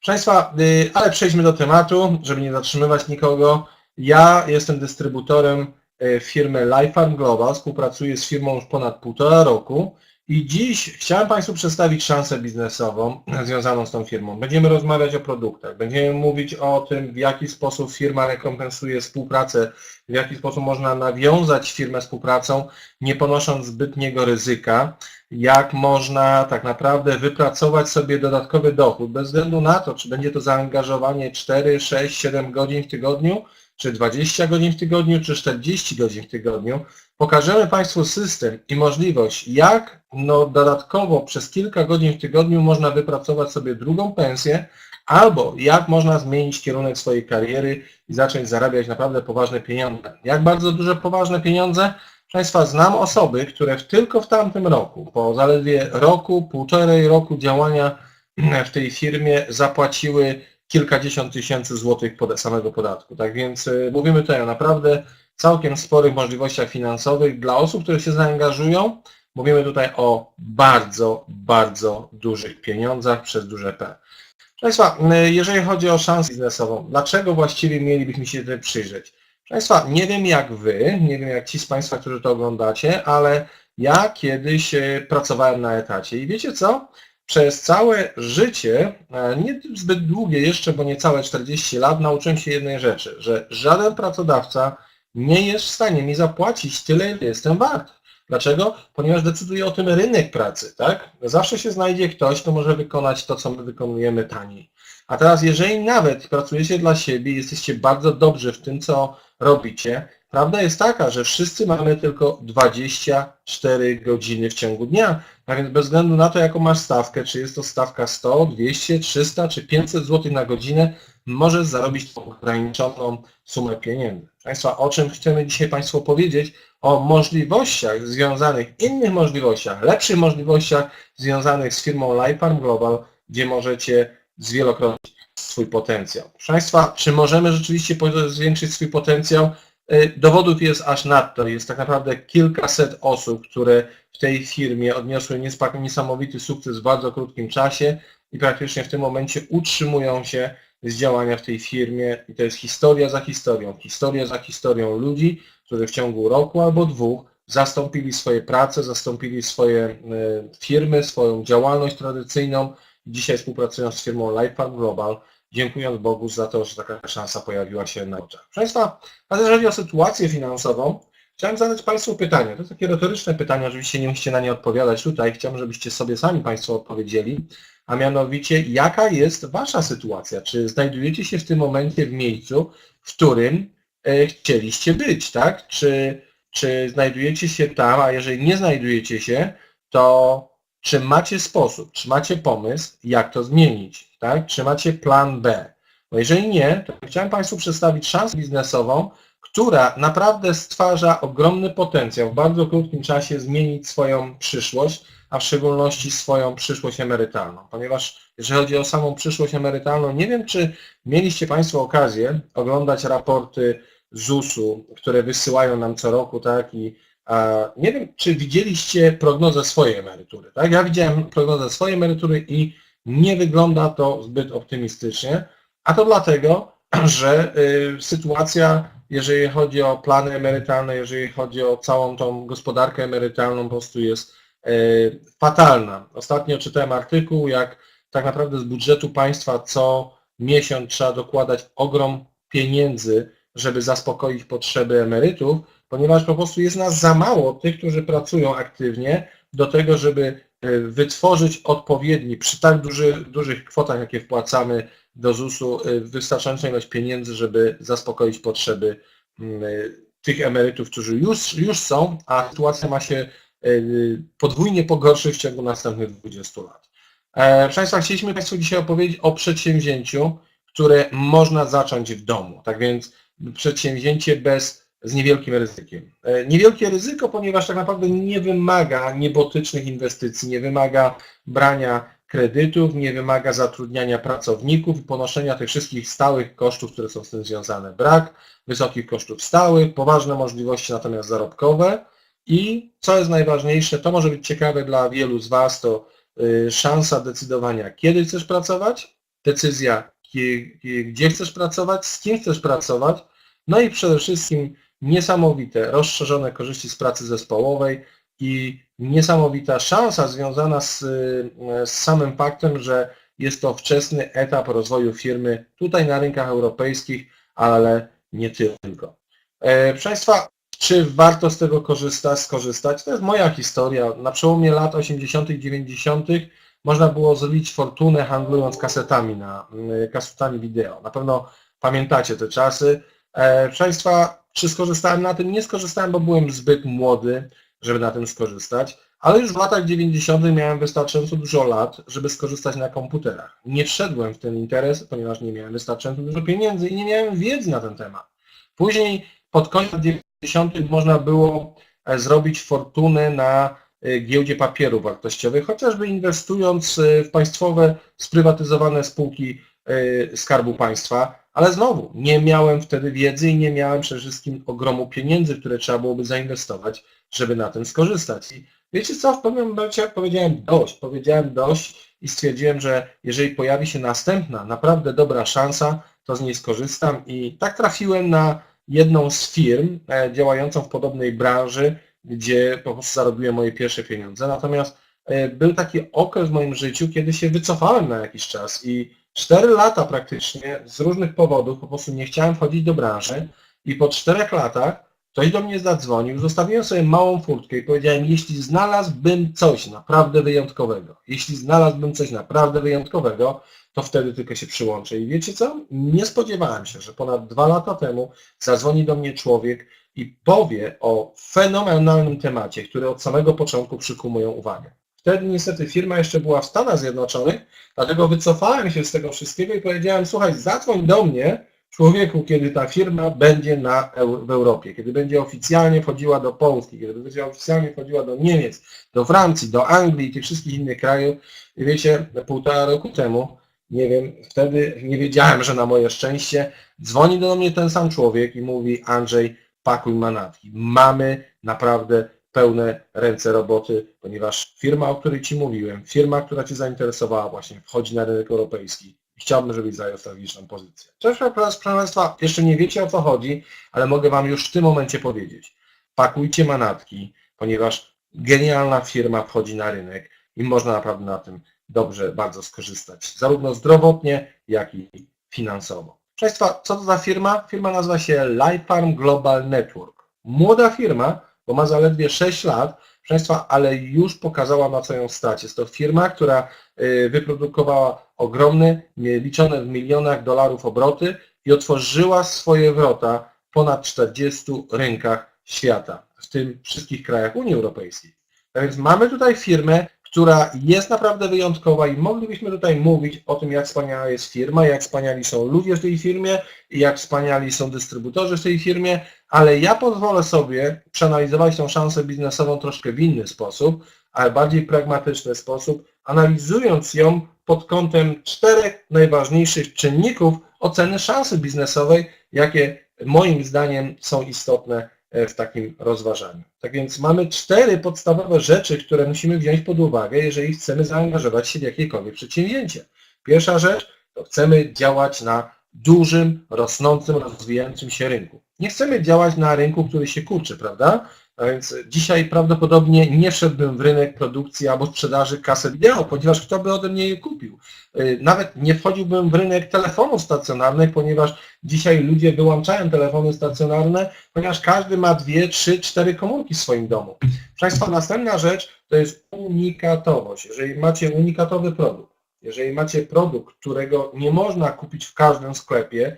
Proszę Państwa, ale przejdźmy do tematu, żeby nie zatrzymywać nikogo. Ja jestem dystrybutorem firmy Life Global, współpracuję z firmą już ponad 1,5 roku i dziś chciałem Państwu przedstawić szansę biznesową związaną z tą firmą. Będziemy rozmawiać o produktach, będziemy mówić o tym, w jaki sposób firma rekompensuje współpracę, w jaki sposób można nawiązać firmę współpracą, nie ponosząc zbytniego ryzyka, jak można tak naprawdę wypracować sobie dodatkowy dochód, bez względu na to, czy będzie to zaangażowanie 4, 6, 7 godzin w tygodniu, czy 20 godzin w tygodniu, czy 40 godzin w tygodniu. Pokażemy Państwu system i możliwość, jak dodatkowo przez kilka godzin w tygodniu można wypracować sobie drugą pensję, albo jak można zmienić kierunek swojej kariery i zacząć zarabiać naprawdę poważne pieniądze. Jak bardzo duże poważne pieniądze? Proszę Państwa, znam osoby, które tylko w tamtym roku, po zaledwie roku, 1,5 roku działania w tej firmie zapłaciły kilkadziesiąt tysięcy złotych samego podatku. Tak więc mówimy tutaj o naprawdę całkiem sporych możliwościach finansowych dla osób, które się zaangażują. Mówimy tutaj o bardzo, bardzo dużych pieniądzach przez duże P. Proszę Państwa, jeżeli chodzi o szansę biznesową, dlaczego właściwie mielibyśmy się tutaj przyjrzeć? Proszę Państwa, nie wiem jak Wy, nie wiem jak ci z Państwa, którzy to oglądacie, ale ja kiedyś pracowałem na etacie i wiecie co? Przez całe życie, nie zbyt długie jeszcze, bo niecałe 40 lat, nauczyłem się jednej rzeczy, że żaden pracodawca nie jest w stanie mi zapłacić tyle, ile jestem wart. Dlaczego? Ponieważ decyduje o tym rynek pracy, tak? Zawsze się znajdzie ktoś, kto może wykonać to, co my wykonujemy taniej. A teraz, jeżeli nawet pracujecie dla siebie i jesteście bardzo dobrzy w tym, co robicie, prawda jest taka, że wszyscy mamy tylko 24 godziny w ciągu dnia, a więc bez względu na to, jaką masz stawkę, czy jest to stawka 100, 200, 300 czy 500 zł na godzinę, możesz zarobić ograniczoną sumę pieniędzy. Państwa, o czym chcemy dzisiaj Państwu powiedzieć? O możliwościach związanych, innych możliwościach, lepszych możliwościach związanych z firmą Life Global, gdzie możecie zwielokrotnić swój potencjał. Proszę Państwa, czy możemy rzeczywiście zwiększyć swój potencjał? Dowodów jest aż nadto. Jest tak naprawdę kilkaset osób, które w tej firmie odniosły niesamowity sukces w bardzo krótkim czasie i praktycznie w tym momencie utrzymują się z działania w tej firmie. I to jest historia za historią ludzi, którzy w ciągu roku albo 2 zastąpili swoje prace, zastąpili swoje firmy, swoją działalność tradycyjną i dzisiaj współpracują z firmą Life Global, dziękując Bogu za to, że taka szansa pojawiła się na oczach. Proszę Państwa, a jeżeli chodzi o sytuację finansową, chciałem zadać Państwu pytanie. To jest takie retoryczne pytanie, oczywiście nie musicie na nie odpowiadać tutaj. Chciałbym, żebyście sobie sami Państwo odpowiedzieli, a mianowicie, jaka jest Wasza sytuacja? Czy znajdujecie się w tym momencie w miejscu, w którym chcieliście być, tak? Czy znajdujecie się tam, a jeżeli nie znajdujecie się, to czy macie sposób, czy macie pomysł, jak to zmienić, tak? Czy macie plan B? Bo jeżeli nie, to chciałem Państwu przedstawić szansę biznesową, która naprawdę stwarza ogromny potencjał w bardzo krótkim czasie zmienić swoją przyszłość, a w szczególności swoją przyszłość emerytalną. Ponieważ jeżeli chodzi o samą przyszłość emerytalną, nie wiem, czy mieliście Państwo okazję oglądać raporty ZUS-u, które wysyłają nam co roku, tak? I nie wiem, czy widzieliście prognozę swojej emerytury, tak? Ja widziałem prognozę swojej emerytury i nie wygląda to zbyt optymistycznie, a to dlatego, że sytuacja, jeżeli chodzi o plany emerytalne, jeżeli chodzi o całą tą gospodarkę emerytalną, po prostu jest fatalna. Ostatnio czytałem artykuł, jak tak naprawdę z budżetu państwa co miesiąc trzeba dokładać ogrom pieniędzy, żeby zaspokoić potrzeby emerytów, ponieważ po prostu jest nas za mało, tych, którzy pracują aktywnie, do tego, żeby wytworzyć odpowiedni, przy tak dużych kwotach, jakie wpłacamy do ZUS-u, wystarczającą ilość pieniędzy, żeby zaspokoić potrzeby tych emerytów, którzy już są, a sytuacja ma się podwójnie pogorszyć w ciągu następnych 20 lat. Proszę Państwa, chcieliśmy Państwu dzisiaj opowiedzieć o przedsięwzięciu, które można zacząć w domu. Tak więc przedsięwzięcie z niewielkim ryzykiem. Niewielkie ryzyko, ponieważ tak naprawdę nie wymaga niebotycznych inwestycji, nie wymaga brania kredytów, nie wymaga zatrudniania pracowników i ponoszenia tych wszystkich stałych kosztów, które są z tym związane. Brak wysokich kosztów stałych, poważne możliwości natomiast zarobkowe i co jest najważniejsze, to może być ciekawe dla wielu z Was, to szansa decydowania, kiedy chcesz pracować decyzja, gdzie chcesz pracować, z kim chcesz pracować, no i przede wszystkim niesamowite, rozszerzone korzyści z pracy zespołowej i niesamowita szansa związana z samym faktem, że jest to wczesny etap rozwoju firmy tutaj na rynkach europejskich, ale nie tylko. Proszę Państwa, czy warto z tego skorzystać? To jest moja historia. Na przełomie lat 80. i 90. można było zrobić fortunę handlując kasetami wideo. Na pewno pamiętacie te czasy. Proszę Państwa, czy skorzystałem na tym? Nie skorzystałem, bo byłem zbyt młody, żeby na tym skorzystać, ale już w latach 90. miałem wystarczająco dużo lat, żeby skorzystać na komputerach. Nie wszedłem w ten interes, ponieważ nie miałem wystarczająco dużo pieniędzy i nie miałem wiedzy na ten temat. Później pod koniec lat 90. można było zrobić fortunę na giełdzie papierów wartościowych, chociażby inwestując w państwowe, sprywatyzowane spółki Skarbu Państwa, ale znowu nie miałem wtedy wiedzy i nie miałem przede wszystkim ogromu pieniędzy, które trzeba byłoby zainwestować, żeby na tym skorzystać. I wiecie co, w pewnym momencie powiedziałem dość i stwierdziłem, że jeżeli pojawi się następna, naprawdę dobra szansa, to z niej skorzystam i tak trafiłem na jedną z firm działającą w podobnej branży, gdzie po prostu zarobiłem moje pierwsze pieniądze. Natomiast był taki okres w moim życiu, kiedy się wycofałem na jakiś czas i 4 lata praktycznie z różnych powodów po prostu nie chciałem wchodzić do branży i po 4 latach ktoś do mnie zadzwonił, zostawiłem sobie małą furtkę i powiedziałem, jeśli znalazłbym coś naprawdę wyjątkowego, to wtedy tylko się przyłączę. I wiecie co? Nie spodziewałem się, że ponad 2 lata temu zadzwoni do mnie człowiek i powie o fenomenalnym temacie, który od samego początku przykuł moją uwagę. Wtedy niestety firma jeszcze była w Stanach Zjednoczonych, dlatego wycofałem się z tego wszystkiego i powiedziałem, słuchaj, zadzwoń do mnie, człowieku, kiedy ta firma będzie w Europie, kiedy będzie oficjalnie wchodziła do Polski, kiedy będzie oficjalnie wchodziła do Niemiec, do Francji, do Anglii i tych wszystkich innych krajów. I wiecie, 1,5 roku temu, nie wiem, wtedy nie wiedziałem, że na moje szczęście dzwoni do mnie ten sam człowiek i mówi, Andrzej, pakuj manatki. Mamy naprawdę pełne ręce roboty, ponieważ firma, o której Ci mówiłem, firma, która Cię zainteresowała właśnie, wchodzi na rynek europejski. Chciałbym, żebyś zajął strategiczną pozycję. Proszę Państwa, jeszcze nie wiecie, o co chodzi, ale mogę Wam już w tym momencie powiedzieć. Pakujcie manatki, ponieważ genialna firma wchodzi na rynek i można naprawdę na tym dobrze bardzo skorzystać, zarówno zdrowotnie, jak i finansowo. Proszę Państwa, co to za firma? Firma nazywa się LifeFarm Global Network. Młoda firma, bo ma zaledwie 6 lat, proszę Państwa, ale już pokazała, na co ją stać. Jest to firma, która wyprodukowała ogromne, liczone w milionach dolarów obroty i otworzyła swoje wrota w ponad 40 rynkach świata, w tym wszystkich krajach Unii Europejskiej. A więc mamy tutaj firmę, która jest naprawdę wyjątkowa i moglibyśmy tutaj mówić o tym, jak wspaniała jest firma, jak wspaniali są ludzie w tej firmie i jak wspaniali są dystrybutorzy w tej firmie, ale ja pozwolę sobie przeanalizować tą szansę biznesową troszkę w inny sposób, ale bardziej pragmatyczny sposób, analizując ją pod kątem 4 najważniejszych czynników oceny szansy biznesowej, jakie moim zdaniem są istotne w takim rozważaniu. Tak więc mamy 4 podstawowe rzeczy, które musimy wziąć pod uwagę, jeżeli chcemy zaangażować się w jakiekolwiek przedsięwzięcie. Pierwsza rzecz to chcemy działać na dużym, rosnącym, rozwijającym się rynku. Nie chcemy działać na rynku, który się kurczy, prawda? A więc dzisiaj prawdopodobnie nie wszedłbym w rynek produkcji albo sprzedaży kaset wideo, ponieważ kto by ode mnie je kupił. Nawet nie wchodziłbym w rynek telefonów stacjonarnych, ponieważ dzisiaj ludzie wyłączają telefony stacjonarne, ponieważ każdy ma 2, 3, 4 komórki w swoim domu. Proszę Państwa, następna rzecz to jest unikatowość. Jeżeli macie unikatowy produkt, jeżeli macie produkt, którego nie można kupić w każdym sklepie,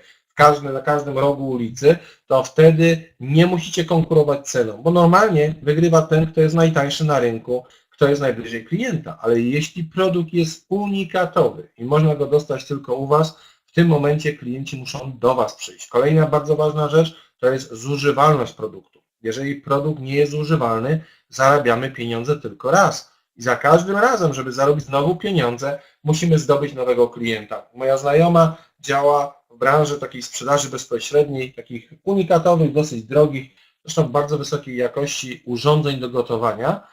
na każdym rogu ulicy, to wtedy nie musicie konkurować ceną, bo normalnie wygrywa ten, kto jest najtańszy na rynku, kto jest najbliżej klienta, ale jeśli produkt jest unikatowy i można go dostać tylko u Was, w tym momencie klienci muszą do Was przyjść. Kolejna bardzo ważna rzecz to jest zużywalność produktu. Jeżeli produkt nie jest używalny, zarabiamy pieniądze tylko raz. I za każdym razem, żeby zarobić znowu pieniądze, musimy zdobyć nowego klienta. Moja znajoma działa w branży takiej sprzedaży bezpośredniej, takich unikatowych, dosyć drogich, zresztą bardzo wysokiej jakości urządzeń do gotowania.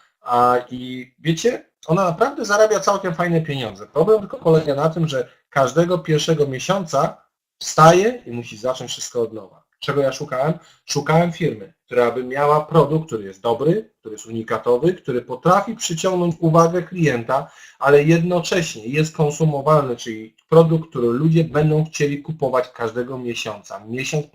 I wiecie, ona naprawdę zarabia całkiem fajne pieniądze. Problem tylko polega na tym, że każdego pierwszego miesiąca wstaje i musi zacząć wszystko od nowa. Czego ja szukałem? Szukałem firmy, która by miała produkt, który jest dobry, który jest unikatowy, który potrafi przyciągnąć uwagę klienta, ale jednocześnie jest konsumowalny, czyli produkt, który ludzie będą chcieli kupować każdego miesiąca, miesiąc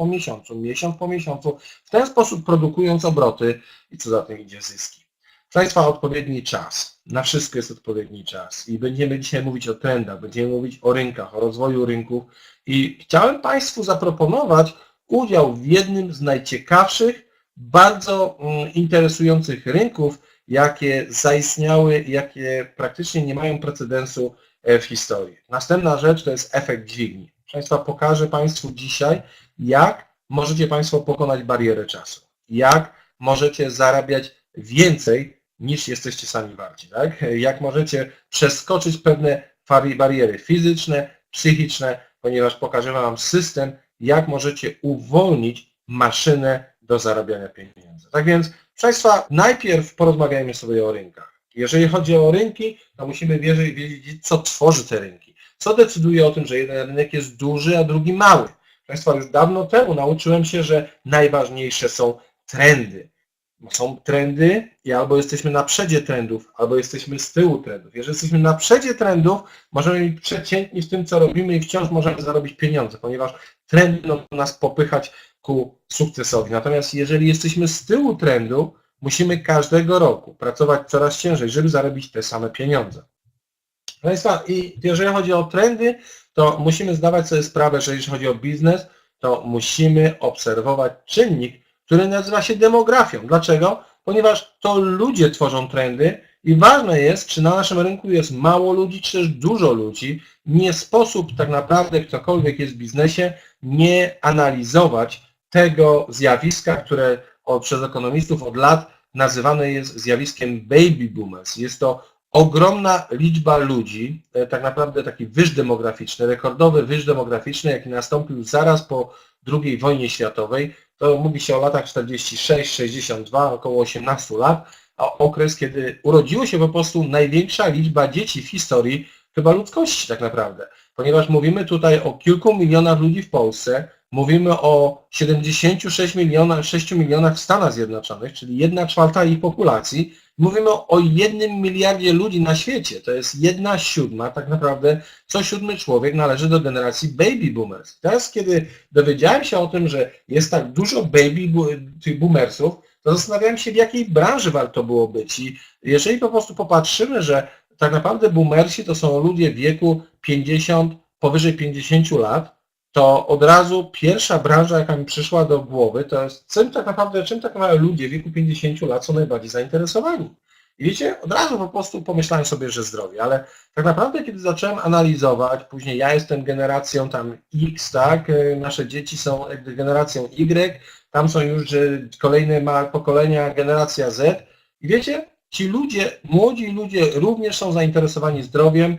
po miesiącu, w ten sposób produkując obroty i co za tym idzie zyski. Proszę Państwa, odpowiedni czas. Na wszystko jest odpowiedni czas. I będziemy dzisiaj mówić o trendach, będziemy mówić o rynkach, o rozwoju rynków. I chciałem Państwu zaproponować udział w jednym z najciekawszych, bardzo interesujących rynków, jakie zaistniały, jakie praktycznie nie mają precedensu w historii. Następna rzecz to jest efekt dźwigni. Proszę Państwa, pokażę Państwu dzisiaj, jak możecie Państwo pokonać barierę czasu. Jak możecie zarabiać więcej niż jesteście sami warci. Tak? Jak możecie przeskoczyć pewne bariery fizyczne, psychiczne, ponieważ pokażę Wam system, jak możecie uwolnić maszynę do zarabiania pieniędzy. Tak więc, proszę Państwa, najpierw porozmawiajmy sobie o rynkach. Jeżeli chodzi o rynki, to musimy wiedzieć, co tworzy te rynki. Co decyduje o tym, że jeden rynek jest duży, a drugi mały. Proszę Państwa, już dawno temu nauczyłem się, że najważniejsze są trendy. Są trendy i albo jesteśmy na przodzie trendów, albo jesteśmy z tyłu trendów. Jeżeli jesteśmy na przodzie trendów, możemy być przeciętni w tym, co robimy i wciąż możemy zarobić pieniądze, ponieważ trendy będą nas popychać ku sukcesowi. Natomiast jeżeli jesteśmy z tyłu trendu, musimy każdego roku pracować coraz ciężej, żeby zarobić te same pieniądze. Proszę Państwa, i jeżeli chodzi o trendy, to musimy zdawać sobie sprawę, że jeżeli chodzi o biznes, to musimy obserwować czynnik, który nazywa się demografią. Dlaczego? Ponieważ to ludzie tworzą trendy i ważne jest, czy na naszym rynku jest mało ludzi, czy też dużo ludzi. Nie sposób tak naprawdę, ktokolwiek jest w biznesie, nie analizować tego zjawiska, które przez ekonomistów od lat nazywane jest zjawiskiem baby boomers. Jest to ogromna liczba ludzi, tak naprawdę taki wyż demograficzny, rekordowy wyż demograficzny, jaki nastąpił zaraz po II wojnie światowej. To mówi się o latach 46-62, około 18 lat, a okres, kiedy urodziło się po prostu największa liczba dzieci w historii chyba ludzkości tak naprawdę. Ponieważ mówimy tutaj o kilku milionach ludzi w Polsce, mówimy o 76 milionach w Stanach Zjednoczonych, czyli 1/4 ich populacji. Mówimy o 1 miliardzie ludzi na świecie. To jest 1/7, tak naprawdę co 7 człowiek należy do generacji baby boomers. Teraz, kiedy dowiedziałem się o tym, że jest tak dużo tych boomersów, to zastanawiałem się, w jakiej branży warto było być. I jeżeli po prostu popatrzymy, że tak naprawdę boomersi to są ludzie w wieku 50, powyżej 50 lat, to od razu pierwsza branża, jaka mi przyszła do głowy, to jest czym tak naprawdę ludzie w wieku 50 lat są najbardziej zainteresowani. I wiecie, od razu po prostu pomyślałem sobie, że zdrowie, ale tak naprawdę kiedy zacząłem analizować, później ja jestem generacją tam X, tak, nasze dzieci są generacją Y, tam są już kolejne pokolenia, generacja Z i wiecie, ci ludzie, młodzi ludzie również są zainteresowani zdrowiem.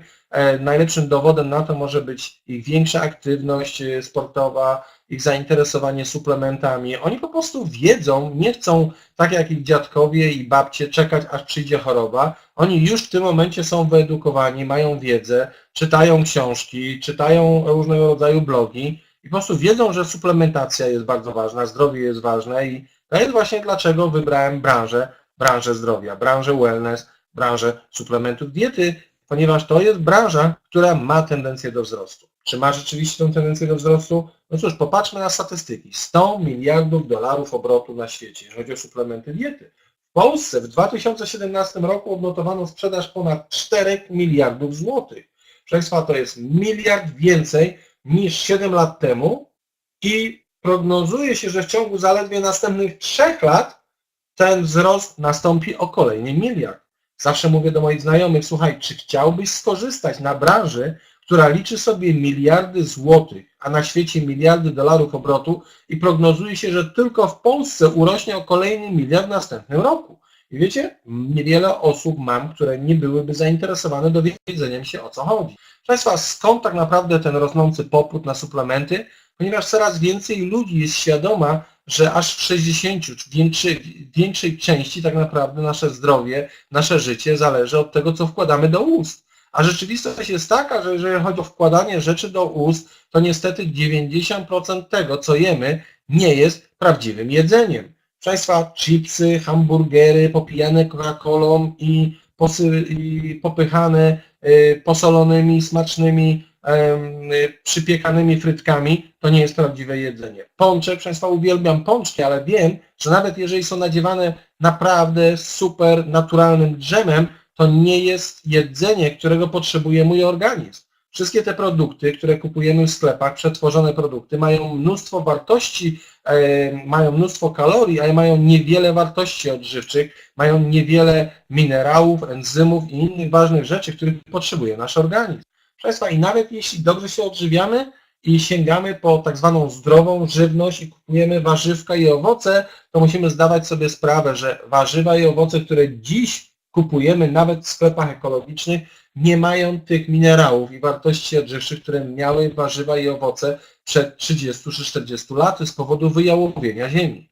Najlepszym dowodem na to może być ich większa aktywność sportowa, ich zainteresowanie suplementami. Oni po prostu wiedzą, nie chcą, tak jak ich dziadkowie i babcie, czekać, aż przyjdzie choroba. Oni już w tym momencie są wyedukowani, mają wiedzę, czytają książki, czytają różnego rodzaju blogi i po prostu wiedzą, że suplementacja jest bardzo ważna, zdrowie jest ważne i to jest właśnie dlaczego wybrałem branżę zdrowia, branżę wellness, branżę suplementów diety, ponieważ to jest branża, która ma tendencję do wzrostu. Czy ma rzeczywiście tę tendencję do wzrostu? No cóż, popatrzmy na statystyki. 100 miliardów dolarów obrotu na świecie, jeżeli chodzi o suplementy diety. W Polsce w 2017 roku odnotowano sprzedaż ponad 4 miliardów złotych. Proszę Państwa, to jest miliard więcej niż 7 lat temu i prognozuje się, że w ciągu zaledwie następnych 3 lat ten wzrost nastąpi o kolejny miliard. Zawsze mówię do moich znajomych, słuchaj, czy chciałbyś skorzystać na branży, która liczy sobie miliardy złotych, a na świecie miliardy dolarów obrotu i prognozuje się, że tylko w Polsce urośnie o kolejny miliard w następnym roku. I wiecie, niewiele osób mam, które nie byłyby zainteresowane dowiedzeniem się, o co chodzi. Proszę Państwa, skąd tak naprawdę ten rosnący popyt na suplementy? Ponieważ coraz więcej ludzi jest świadoma, że aż w 60 czy większej części tak naprawdę nasze zdrowie, nasze życie zależy od tego, co wkładamy do ust. A rzeczywistość jest taka, że jeżeli chodzi o wkładanie rzeczy do ust, to niestety 90% tego, co jemy, nie jest prawdziwym jedzeniem. Proszę Państwa, chipsy, hamburgery popijane Coca-Colą i popychane posolonymi, smacznymi, przypiekanymi frytkami, to nie jest prawdziwe jedzenie. Pączek, proszę Państwa, uwielbiam pączki, ale wiem, że nawet jeżeli są nadziewane naprawdę super naturalnym drzemem, to nie jest jedzenie, którego potrzebuje mój organizm. Wszystkie te produkty, które kupujemy w sklepach, przetworzone produkty, mają mnóstwo wartości, mają mnóstwo kalorii, ale mają niewiele wartości odżywczych, mają niewiele minerałów, enzymów i innych ważnych rzeczy, których potrzebuje nasz organizm. Proszę Państwa, i nawet jeśli dobrze się odżywiamy i sięgamy po tak zwaną zdrową żywność i kupujemy warzywka i owoce, to musimy zdawać sobie sprawę, że warzywa i owoce, które dziś kupujemy nawet w sklepach ekologicznych, nie mają tych minerałów i wartości odżywczych, które miały warzywa i owoce przed 30 czy 40 laty z powodu wyjałowienia ziemi.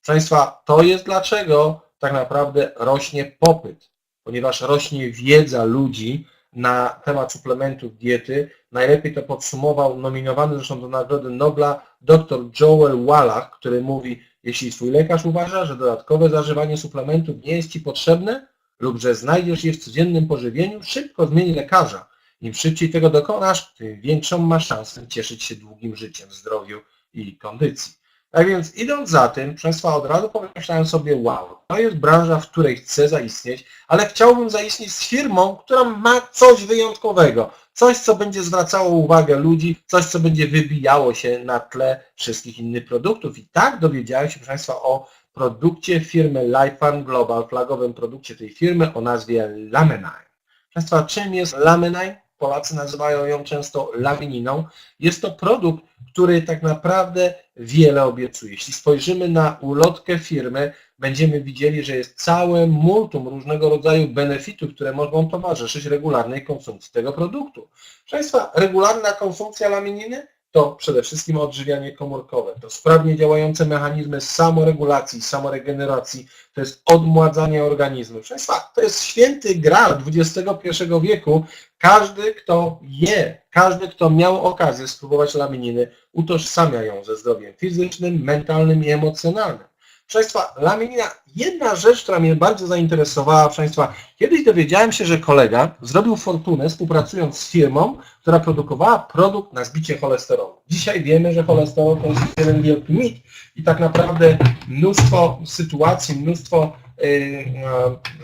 Proszę Państwa, to jest dlaczego tak naprawdę rośnie popyt, ponieważ rośnie wiedza ludzi na temat suplementów diety. Najlepiej to podsumował nominowany zresztą do Nagrody Nobla dr Joel Wallach, który mówi, jeśli Twój lekarz uważa, że dodatkowe zażywanie suplementów nie jest Ci potrzebne, lub że znajdziesz je w codziennym pożywieniu, szybko zmień lekarza. Im szybciej tego dokonasz, tym większą masz szansę cieszyć się długim życiem, zdrowiu i kondycji. Tak więc idąc za tym, proszę Państwa, od razu pomyślałem sobie, wow, to jest branża, w której chcę zaistnieć, ale chciałbym zaistnieć z firmą, która ma coś wyjątkowego, coś, co będzie zwracało uwagę ludzi, coś, co będzie wybijało się na tle wszystkich innych produktów. I tak dowiedziałem się, proszę Państwa, o produkcie firmy LifeFarm Global, flagowym produkcie tej firmy o nazwie Laminine. Proszę Państwa, czym jest Laminine? Polacy nazywają ją często lamininą. Jest to produkt, który tak naprawdę wiele obiecuje. Jeśli spojrzymy na ulotkę firmy, będziemy widzieli, że jest całe multum różnego rodzaju benefitów, które mogą towarzyszyć regularnej konsumpcji tego produktu. Proszę Państwa, regularna konsumpcja lamininy to przede wszystkim odżywianie komórkowe, to sprawnie działające mechanizmy samoregulacji, samoregeneracji, to jest odmładzanie organizmu. Proszę Państwa, to jest święty graal XXI wieku. Każdy, kto je, każdy, kto miał okazję spróbować lamininy, utożsamia ją ze zdrowiem fizycznym, mentalnym i emocjonalnym. Proszę Państwa, laminina, jedna rzecz, która mnie bardzo zainteresowała, proszę Państwa, kiedyś dowiedziałem się, że kolega zrobił fortunę współpracując z firmą, która produkowała produkt na zbicie cholesterolu. Dzisiaj wiemy, że cholesterol to jest jeden wielki mit i tak naprawdę mnóstwo sytuacji, mnóstwo,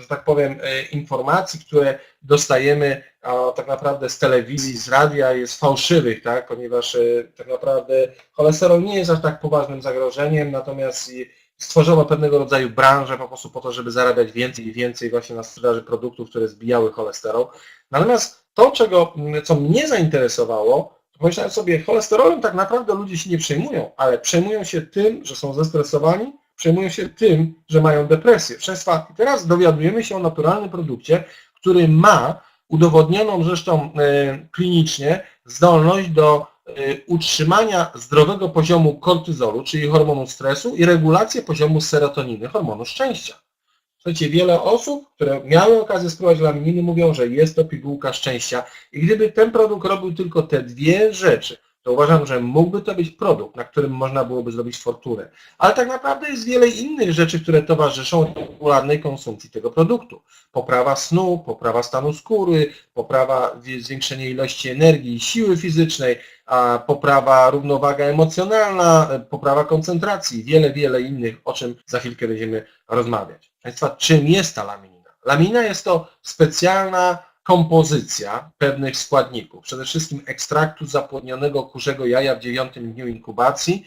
że tak powiem, informacji, które dostajemy tak naprawdę z telewizji, z radia jest fałszywych, tak? Ponieważ tak naprawdę cholesterol nie jest aż tak poważnym zagrożeniem, natomiast stworzono pewnego rodzaju branżę po prostu po to, żeby zarabiać więcej i więcej właśnie na sprzedaży produktów, które zbijały cholesterol. Natomiast to, co mnie zainteresowało, to pomyślałem sobie, cholesterolem tak naprawdę ludzie się nie przejmują, ale przejmują się tym, że są zestresowani, przejmują się tym, że mają depresję. Proszę Państwa, teraz dowiadujemy się o naturalnym produkcie, który ma udowodnioną zresztą klinicznie zdolność do utrzymania zdrowego poziomu kortyzolu, czyli hormonu stresu i regulację poziomu serotoniny, hormonu szczęścia. Słuchajcie, wiele osób, które miały okazję spróbować lamininy, mówią, że jest to pigułka szczęścia i gdyby ten produkt robił tylko te dwie rzeczy, to uważam, że mógłby to być produkt, na którym można byłoby zrobić fortunę. Ale tak naprawdę jest wiele innych rzeczy, które towarzyszą regularnej konsumpcji tego produktu. Poprawa snu, poprawa stanu skóry, poprawa zwiększenia ilości energii i siły fizycznej, poprawa równowaga emocjonalna, poprawa koncentracji, wiele innych, o czym za chwilkę będziemy rozmawiać. Państwa, czym jest ta laminina? Laminina jest to specjalna kompozycja pewnych składników, przede wszystkim ekstraktu zapłodnionego kurzego jaja w 9 dniu inkubacji,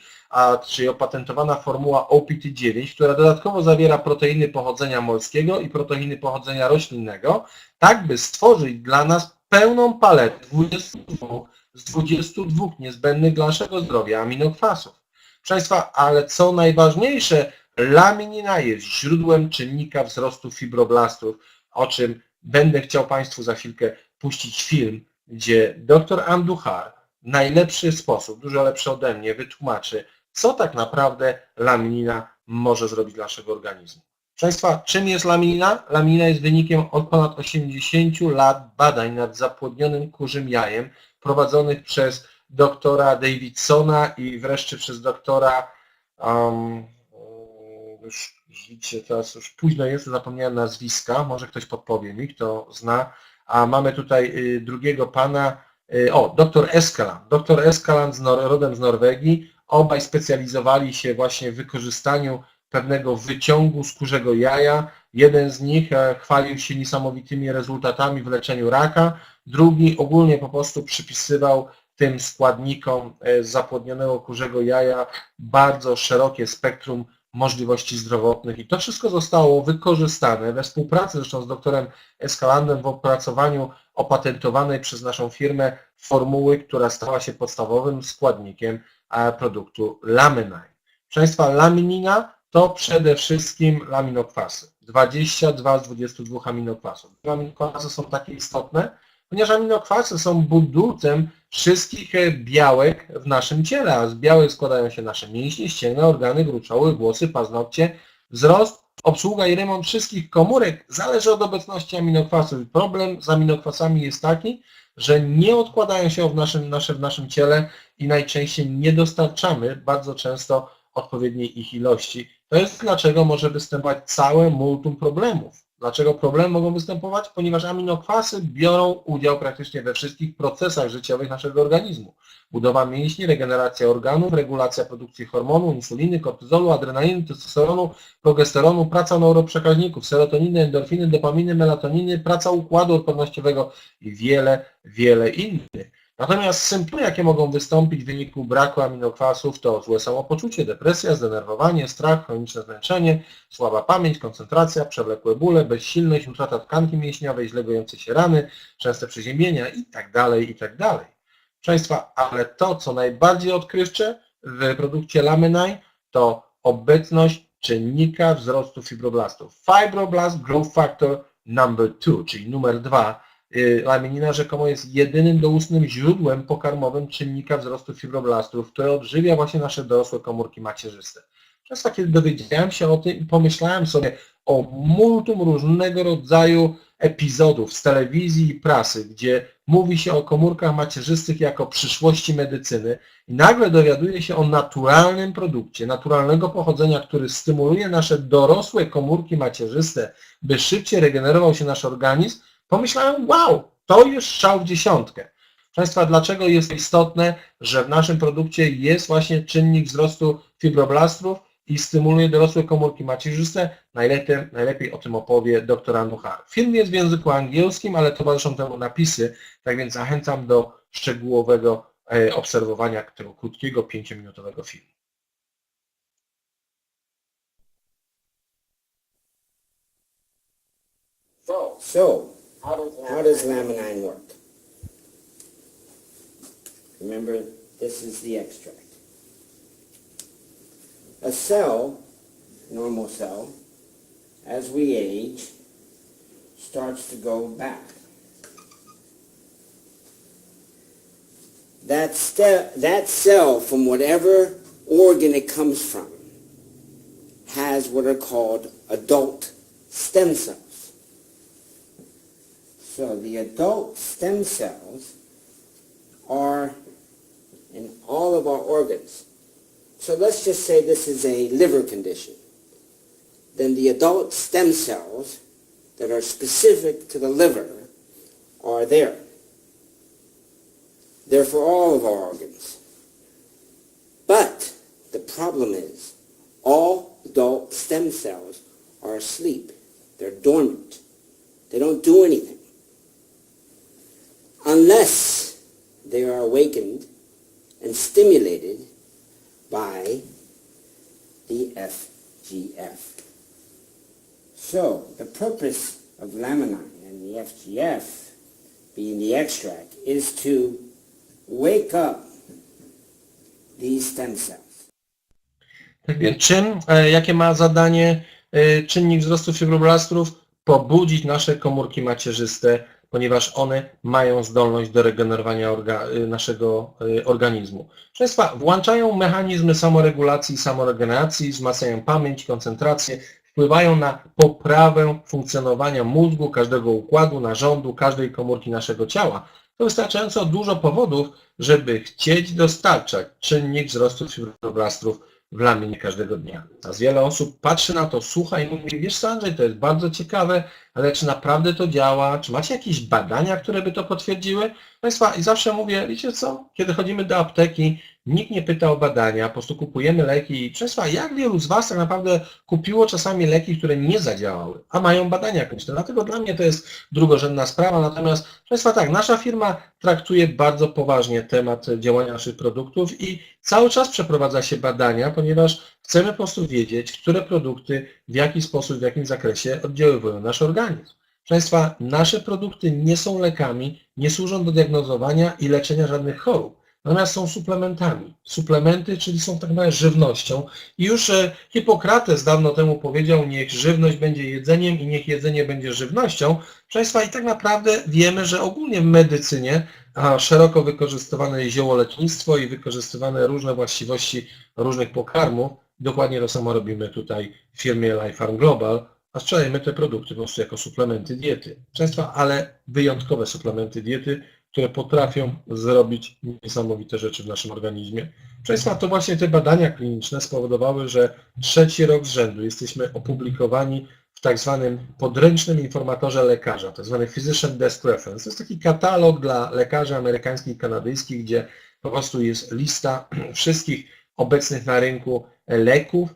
czyli opatentowana formuła OPT9, która dodatkowo zawiera proteiny pochodzenia morskiego i proteiny pochodzenia roślinnego, tak by stworzyć dla nas pełną paletę 22 z 22 niezbędnych dla naszego zdrowia aminokwasów. Proszę Państwa, ale co najważniejsze, laminina jest źródłem czynnika wzrostu fibroblastów, o czym będę chciał Państwu za chwilkę puścić film, gdzie dr Andujar w najlepszy sposób, dużo lepszy ode mnie, wytłumaczy, co tak naprawdę laminina może zrobić dla naszego organizmu. Proszę Państwa, czym jest laminina? Laminina jest wynikiem od ponad 80 lat badań nad zapłodnionym kurzym jajem prowadzonych przez doktora Davidsona i wreszcie przez doktora, już widzicie, teraz już późno jest, zapomniałem nazwiska, może ktoś podpowie mi, kto zna, a mamy tutaj drugiego pana, doktor Eskeland. Doktor Eskeland rodem z Norwegii, obaj specjalizowali się właśnie w wykorzystaniu pewnego wyciągu z kurzego jaja. Jeden z nich chwalił się niesamowitymi rezultatami w leczeniu raka, drugi ogólnie po prostu przypisywał tym składnikom z zapłodnionego kurzego jaja bardzo szerokie spektrum możliwości zdrowotnych i to wszystko zostało wykorzystane we współpracy zresztą z doktorem Eskelandem w opracowaniu opatentowanej przez naszą firmę formuły, która stała się podstawowym składnikiem produktu Laminine. Proszę Państwa, laminina to przede wszystkim laminokwasy. 22 z 22 aminokwasów. Aminokwasy są takie istotne, ponieważ aminokwasy są budulcem wszystkich białek w naszym ciele, a z białek składają się nasze mięśnie, ścięgna, organy, gruczoły, włosy, paznokcie. Wzrost, obsługa i remont wszystkich komórek zależy od obecności aminokwasów. Problem z aminokwasami jest taki, że nie odkładają się w naszym ciele i najczęściej nie dostarczamy bardzo często odpowiedniej ich ilości. To jest dlaczego może występować całe multum problemów. Dlaczego problemy mogą występować? Ponieważ aminokwasy biorą udział praktycznie we wszystkich procesach życiowych naszego organizmu. Budowa mięśni, regeneracja organów, regulacja produkcji hormonu, insuliny, kortyzolu, adrenaliny, testosteronu, progesteronu, praca neuroprzekaźników, serotoniny, endorfiny, dopaminy, melatoniny, praca układu odpornościowego i wiele innych. Natomiast symptomy, jakie mogą wystąpić w wyniku braku aminokwasów, to złe samopoczucie, depresja, zdenerwowanie, strach, chroniczne zmęczenie, słaba pamięć, koncentracja, przewlekłe bóle, bezsilność, utrata tkanki mięśniowej, źle gojące się rany, częste przeziębienia itd. Proszę Państwa, ale to, co najbardziej odkrywcze w produkcie Laminine, to obecność czynnika wzrostu fibroblastów. Fibroblast Growth Factor number 2, czyli numer 2. Laminina rzekomo jest jedynym doustnym źródłem pokarmowym czynnika wzrostu fibroblastów, które odżywia właśnie nasze dorosłe komórki macierzyste. Często kiedy dowiedziałem się o tym, pomyślałem sobie o multum różnego rodzaju epizodów z telewizji i prasy, gdzie mówi się o komórkach macierzystych jako przyszłości medycyny i nagle dowiaduje się o naturalnym produkcie, naturalnego pochodzenia, który stymuluje nasze dorosłe komórki macierzyste, by szybciej regenerował się nasz organizm. Pomyślałem, wow, to jest strzał w dziesiątkę. Proszę Państwa, dlaczego jest istotne, że w naszym produkcie jest właśnie czynnik wzrostu fibroblastów i stymuluje dorosłe komórki macierzyste? Najlepiej o tym opowie dr Andrzej. Film jest w języku angielskim, ale towarzyszą temu napisy, tak więc zachęcam do szczegółowego obserwowania tego krótkiego, 5-minutowego filmu. So, how does laminine work? Remember, this is the extract. A cell, normal cell, as we age, starts to go back. That cell, from whatever organ it comes from, has what are called adult stem cells. So the adult stem cells are in all of our organs. So let's just say this is a liver condition. Then the adult stem cells that are specific to the liver are there. They're for all of our organs. But the problem is all adult stem cells are asleep. They're dormant. They don't do anything. Unless they are awakened and stimulated by the FGF. So the purpose of laminine and the FGF, being the extract, is to wake up these stem cells. Tak więc jakie ma zadanie czynnik wzrostu fibroblastów? Pobudzić nasze komórki macierzyste, ponieważ one mają zdolność do regenerowania naszego organizmu. Proszę Państwa, włączają mechanizmy samoregulacji i samoregeneracji, wzmacniają pamięć, koncentrację, wpływają na poprawę funkcjonowania mózgu, każdego układu, narządu, każdej komórki naszego ciała. To wystarczająco dużo powodów, żeby chcieć dostarczać czynnik wzrostu fibroblastrów w laminie każdego dnia. A wiele osób patrzy na to, słucha i mówi, wiesz co, Andrzej, to jest bardzo ciekawe, ale czy naprawdę to działa? Czy macie jakieś badania, które by to potwierdziły? Państwa, i zawsze mówię, wiecie co, kiedy chodzimy do apteki, nikt nie pyta o badania, po prostu kupujemy leki i Państwa, jak wielu z Was tak naprawdę kupiło czasami leki, które nie zadziałały, a mają badania kliniczne. Dlatego dla mnie to jest drugorzędna sprawa. Natomiast Państwa, tak, nasza firma traktuje bardzo poważnie temat działania naszych produktów i cały czas przeprowadza się badania, ponieważ chcemy po prostu wiedzieć, które produkty w jaki sposób, w jakim zakresie oddziaływują na nasz organizm. Proszę Państwa, nasze produkty nie są lekami, nie służą do diagnozowania i leczenia żadnych chorób. Natomiast są suplementami. Suplementy, czyli są tak naprawdę żywnością. I już Hipokrates dawno temu powiedział, niech żywność będzie jedzeniem i niech jedzenie będzie żywnością. Proszę Państwa, i tak naprawdę wiemy, że ogólnie w medycynie szeroko wykorzystywane jest ziołolecznictwo i wykorzystywane różne właściwości różnych pokarmów. Dokładnie to samo robimy tutaj w firmie Life Farm Global, a sprzedajemy te produkty po prostu jako suplementy diety. Proszę Państwa, ale wyjątkowe suplementy diety, które potrafią zrobić niesamowite rzeczy w naszym organizmie. Proszę Państwa, to właśnie te badania kliniczne spowodowały, że 3. rok z rzędu jesteśmy opublikowani w tak zwanym podręcznym informatorze lekarza, tak zwany Physician Desk Reference. To jest taki katalog dla lekarzy amerykańskich i kanadyjskich, gdzie po prostu jest lista wszystkich obecnych na rynku leków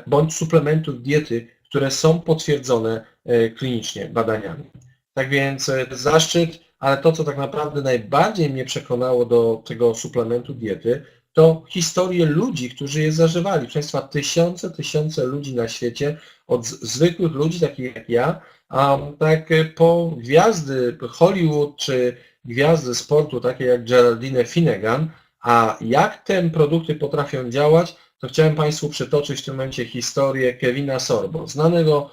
bądź suplementów diety, które są potwierdzone klinicznie badaniami. Tak więc zaszczyt, ale to, co tak naprawdę najbardziej mnie przekonało do tego suplementu diety, to historie ludzi, którzy je zażywali. Proszę Państwa, tysiące ludzi na świecie, od zwykłych ludzi, takich jak ja, tak po gwiazdy Hollywood czy gwiazdy sportu, takie jak Geraldine Finnegan, a jak te produkty potrafią działać, to chciałem Państwu przytoczyć w tym momencie historię Kevina Sorbo, znanego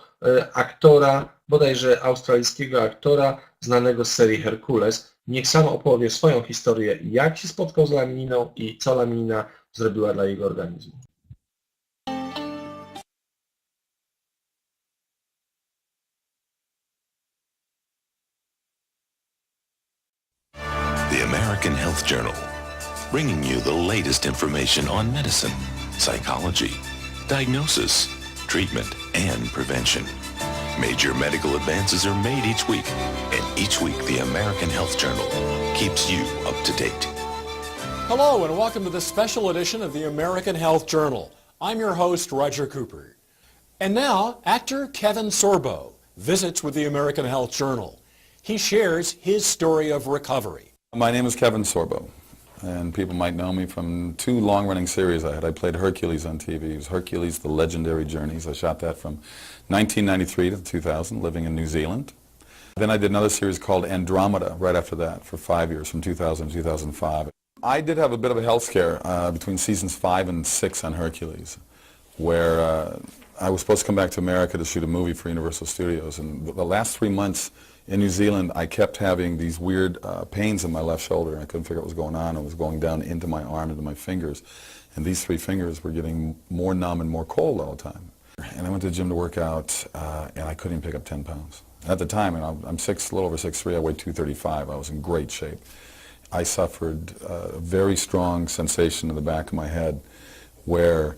aktora, bodajże australijskiego aktora, znanego z serii Herkules. Niech sam opowie swoją historię, jak się spotkał z lamininą i co laminina zrobiła dla jego organizmu. The American Health Journal, bringing you the latest information on medicine, psychology, diagnosis, treatment, and prevention. Major medical advances are made each week, and each week the American Health Journal keeps you up to date. Hello and welcome to this special edition of the American Health Journal. I'm your host, Roger Cooper. And now, actor Kevin Sorbo visits with the American Health Journal. He shares his story of recovery. My name is Kevin Sorbo, and people might know me from 2 long-running series I had. I played Hercules on TV. It was Hercules, The Legendary Journeys. I shot that from 1993 to 2000, living in New Zealand. Then I did another series called Andromeda right after that for 5 years, from 2000 to 2005. I did have a bit of a health scare between seasons 5 and 6 on Hercules, where I was supposed to come back to America to shoot a movie for Universal Studios, and the last 3 months in New Zealand, I kept having these weird pains in my left shoulder. I couldn't figure out what was going on. It was going down into my arm, into my fingers. And these 3 fingers were getting more numb and more cold all the time. And I went to the gym to work out, and I couldn't even pick up 10 pounds. At the time, and I'm a little over 6'3", I weighed 235. I was in great shape. I suffered a very strong sensation in the back of my head where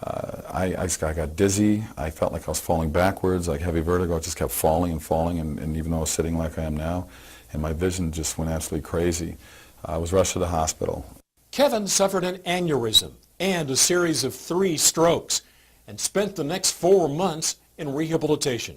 I got dizzy. I felt like I was falling backwards, like heavy vertigo. I just kept falling and falling, and even though I was sitting like I am now, and my vision just went absolutely crazy. I was rushed to the hospital. Kevin suffered an aneurysm and a series of 3 strokes and spent the next 4 months in rehabilitation.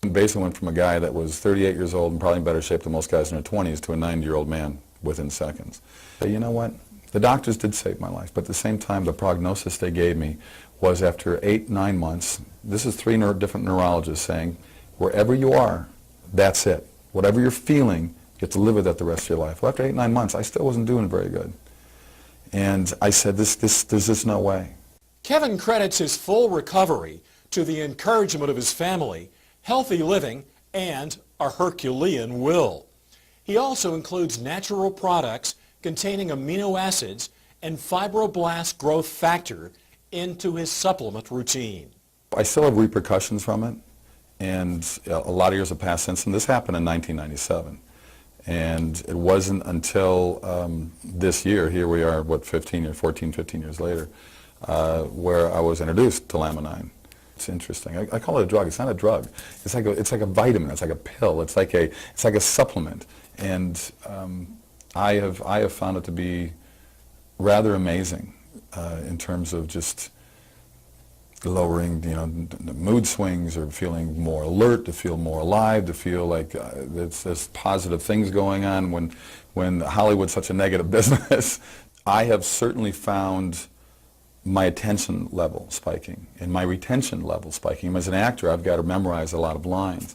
Basically went from a guy that was 38 years old and probably in better shape than most guys in their 20s to a 90-year-old man within seconds. But you know what? The doctors did save my life, but at the same time, the prognosis they gave me was after 8-9 months, this is 3 different neurologists saying, wherever you are, that's it. Whatever you're feeling, you have to live with that the rest of your life. Well, after 8-9 months, I still wasn't doing very good. And I said, there's just no way. Kevin credits his full recovery to the encouragement of his family, healthy living, and a Herculean will. He also includes natural products containing amino acids and fibroblast growth factor into his supplement routine. I still have repercussions from it, and a lot of years have passed since, and this happened in 1997. And it wasn't until this year, here we are, what, 14, 15 years later, where I was introduced to Laminine. It's interesting. I call it a drug. It's not a drug. It's like a vitamin. It's like a pill. It's like a supplement. And I have found it to be rather amazing in terms of just lowering, the mood swings, or feeling more alert, to feel more alive, to feel like there's positive things going on when Hollywood's such a negative business. I have certainly found my attention level spiking and my retention level spiking. As an actor, I've got to memorize a lot of lines.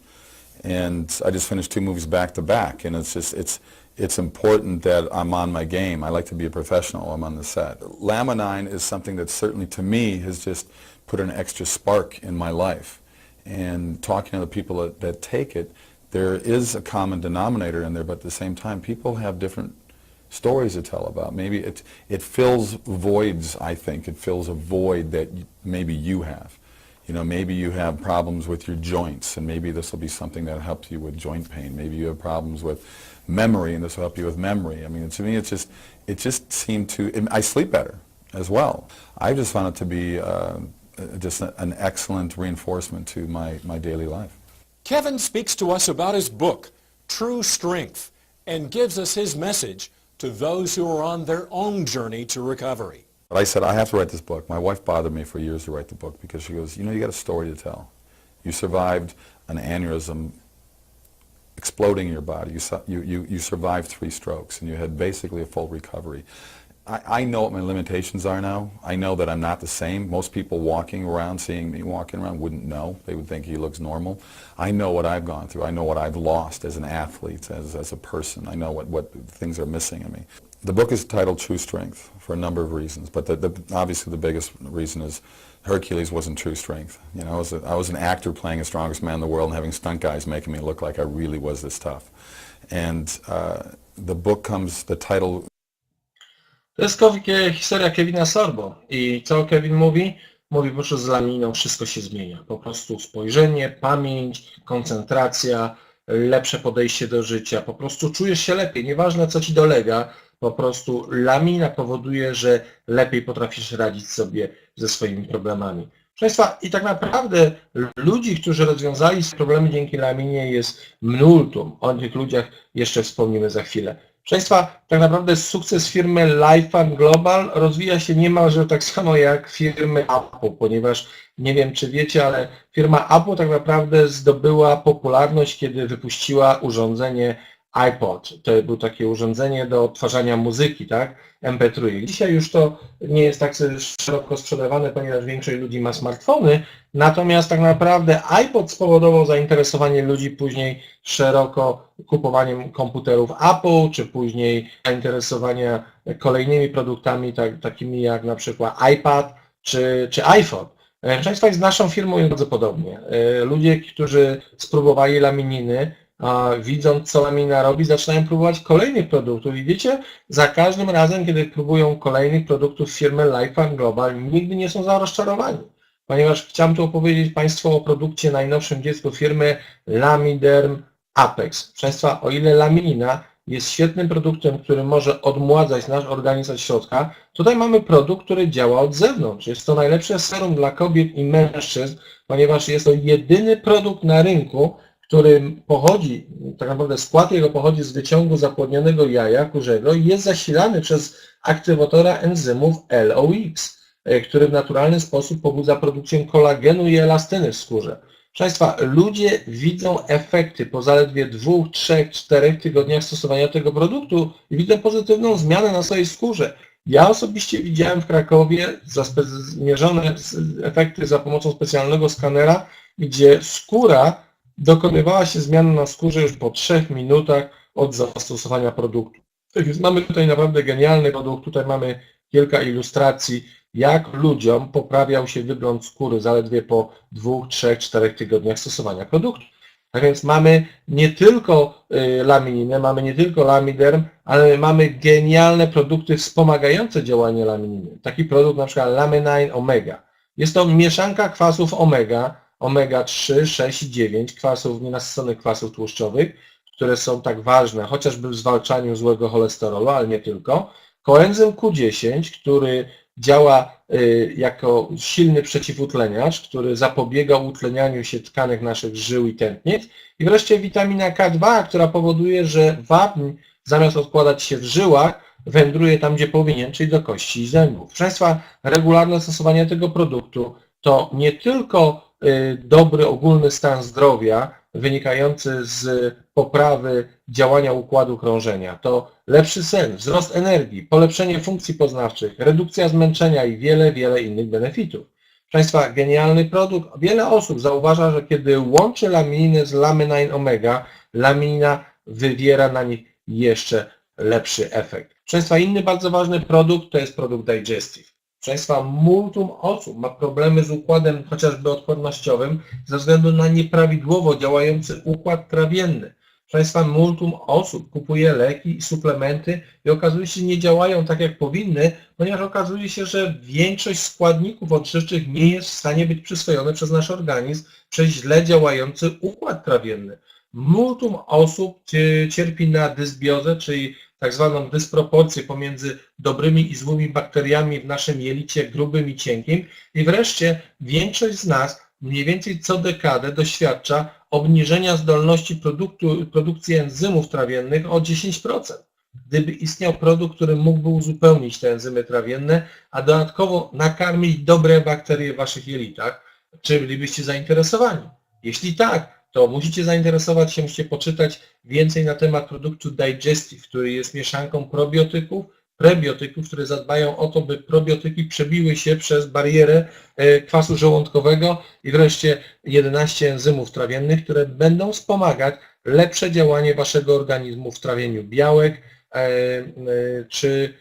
And I just finished 2 movies back to back, and it's important that I'm on my game. I like to be a professional when I'm on the set. Laminine is something that certainly, to me, has just put an extra spark in my life. And talking to the people that take it, there is a common denominator in there, but at the same time, people have different stories to tell about. Maybe it fills voids, I think. It fills a void that maybe you have. Maybe you have problems with your joints, and maybe this will be something that helps you with joint pain. Maybe you have problems with memory, and this will help you with memory. I mean, to me, it just seemed to, I sleep better as well. I just found it to be just an excellent reinforcement to my daily life. Kevin speaks to us about his book, True Strength, and gives us his message to those who are on their own journey to recovery. But I said, I have to write this book. My wife bothered me for years to write the book because she goes, you got a story to tell. You survived an aneurysm exploding in your body. You survived 3 strokes, and you had basically a full recovery. I know what my limitations are now. I know that I'm not the same. Most people walking around, seeing me walking around, wouldn't know. They would think he looks normal. I know what I've gone through. I know what I've lost as an athlete, as a person. I know what things are missing in me. The book is titled True Strength for a number of reasons, but obviously the biggest reason is Hercules wasn't true strength. I was an actor playing the strongest man in the world and having stunt guys making me look like I really was this tough. And the book the title. To jest historia Kevina Sorbo. I co Kevin mówi? Mówi, po prostu z laminą wszystko się zmienia. Po prostu spojrzenie, pamięć, koncentracja, lepsze podejście do życia. Po prostu czujesz się lepiej. Nieważne, co ci dolega. Po prostu lamina powoduje, że lepiej potrafisz radzić sobie ze swoimi problemami. Proszę Państwa, i tak naprawdę ludzi, którzy rozwiązali problemy dzięki laminie, jest multum. O tych ludziach jeszcze wspomnimy za chwilę. Proszę Państwa, tak naprawdę sukces firmy Lifefarm Global rozwija się niemalże tak samo jak firmy Apple, ponieważ nie wiem, czy wiecie, ale firma Apple tak naprawdę zdobyła popularność, kiedy wypuściła urządzenie iPod. To było takie urządzenie do odtwarzania muzyki, tak? MP3. Dzisiaj już to nie jest tak szeroko sprzedawane, ponieważ większość ludzi ma smartfony, natomiast tak naprawdę iPod spowodował zainteresowanie ludzi później szeroko kupowaniem komputerów Apple, czy później zainteresowania kolejnymi produktami takimi jak na przykład iPad czy iPhone. Proszę Państwa, z naszą firmą jest bardzo podobnie. Ludzie, którzy spróbowali lamininy, widząc, co lamina robi, zaczynają próbować kolejnych produktów. I wiecie, za każdym razem, kiedy próbują kolejnych produktów firmy Lifefarm Global, nigdy nie są rozczarowani. Ponieważ chciałem tu opowiedzieć Państwu o produkcie najnowszym dziecku firmy Lamiderm Apex. Proszę Państwa, o ile laminina jest świetnym produktem, który może odmładzać nasz organizm od środka, tutaj mamy produkt, który działa od zewnątrz. Jest to najlepsze serum dla kobiet i mężczyzn, ponieważ jest to jedyny produkt na rynku, który pochodzi, tak naprawdę skład jego pochodzi z wyciągu zapłodnionego jaja kurzego i jest zasilany przez aktywatora enzymów LOX, który w naturalny sposób pobudza produkcję kolagenu i elastyny w skórze. Proszę Państwa, ludzie widzą efekty po zaledwie 2, 3, 4 tygodniach stosowania tego produktu i widzą pozytywną zmianę na swojej skórze. Ja osobiście widziałem w Krakowie zmierzone efekty za pomocą specjalnego skanera, gdzie skóra dokonywała się zmiana na skórze już po 3 minutach od zastosowania produktu. Tak więc mamy tutaj naprawdę genialny produkt. Tutaj mamy kilka ilustracji, jak ludziom poprawiał się wygląd skóry zaledwie po 2, 3, 4 tygodniach stosowania produktu. Tak więc mamy nie tylko lamininę, mamy nie tylko Lamiderm, ale mamy genialne produkty wspomagające działanie lamininy. Taki produkt na przykład Laminine Omega. Jest to mieszanka kwasów omega 3, 6 i 9, kwasów nienasyconych kwasów tłuszczowych, które są tak ważne chociażby w zwalczaniu złego cholesterolu, ale nie tylko. Koenzym Q10, który działa jako silny przeciwutleniacz, który zapobiega utlenianiu się tkanek naszych żył i tętnic. I wreszcie witamina K2, która powoduje, że wapń zamiast odkładać się w żyłach, wędruje tam, gdzie powinien, czyli do kości i zębów. Proszę Państwa, regularne stosowanie tego produktu to nie tylko dobry ogólny stan zdrowia wynikający z poprawy działania układu krążenia, to lepszy sen, wzrost energii, polepszenie funkcji poznawczych, redukcja zmęczenia i wiele, wiele innych benefitów. Proszę Państwa, genialny produkt. Wiele osób zauważa, że kiedy łączy lamininę z laminin omega, laminina wywiera na nich jeszcze lepszy efekt. Proszę Państwa, inny bardzo ważny produkt to jest produkt digestive. Proszę Państwa, multum osób ma problemy z układem chociażby odpornościowym ze względu na nieprawidłowo działający układ trawienny. Proszę Państwa, multum osób kupuje leki i suplementy i okazuje się, że nie działają tak jak powinny, ponieważ okazuje się, że większość składników odżywczych nie jest w stanie być przyswojone przez nasz organizm przez źle działający układ trawienny. Multum osób cierpi na dysbiozę, czyli tak zwaną dysproporcję pomiędzy dobrymi i złymi bakteriami w naszym jelicie grubym i cienkim. I wreszcie większość z nas mniej więcej co dekadę doświadcza obniżenia zdolności produkcji enzymów trawiennych o 10%. Gdyby istniał produkt, który mógłby uzupełnić te enzymy trawienne, a dodatkowo nakarmić dobre bakterie w waszych jelitach, czy bylibyście zainteresowani? Jeśli tak, to musicie zainteresować się, musicie poczytać więcej na temat produktu Digestive, który jest mieszanką probiotyków, prebiotyków, które zadbają o to, by probiotyki przebiły się przez barierę kwasu żołądkowego i wreszcie 11 enzymów trawiennych, które będą wspomagać lepsze działanie waszego organizmu w trawieniu białek, czy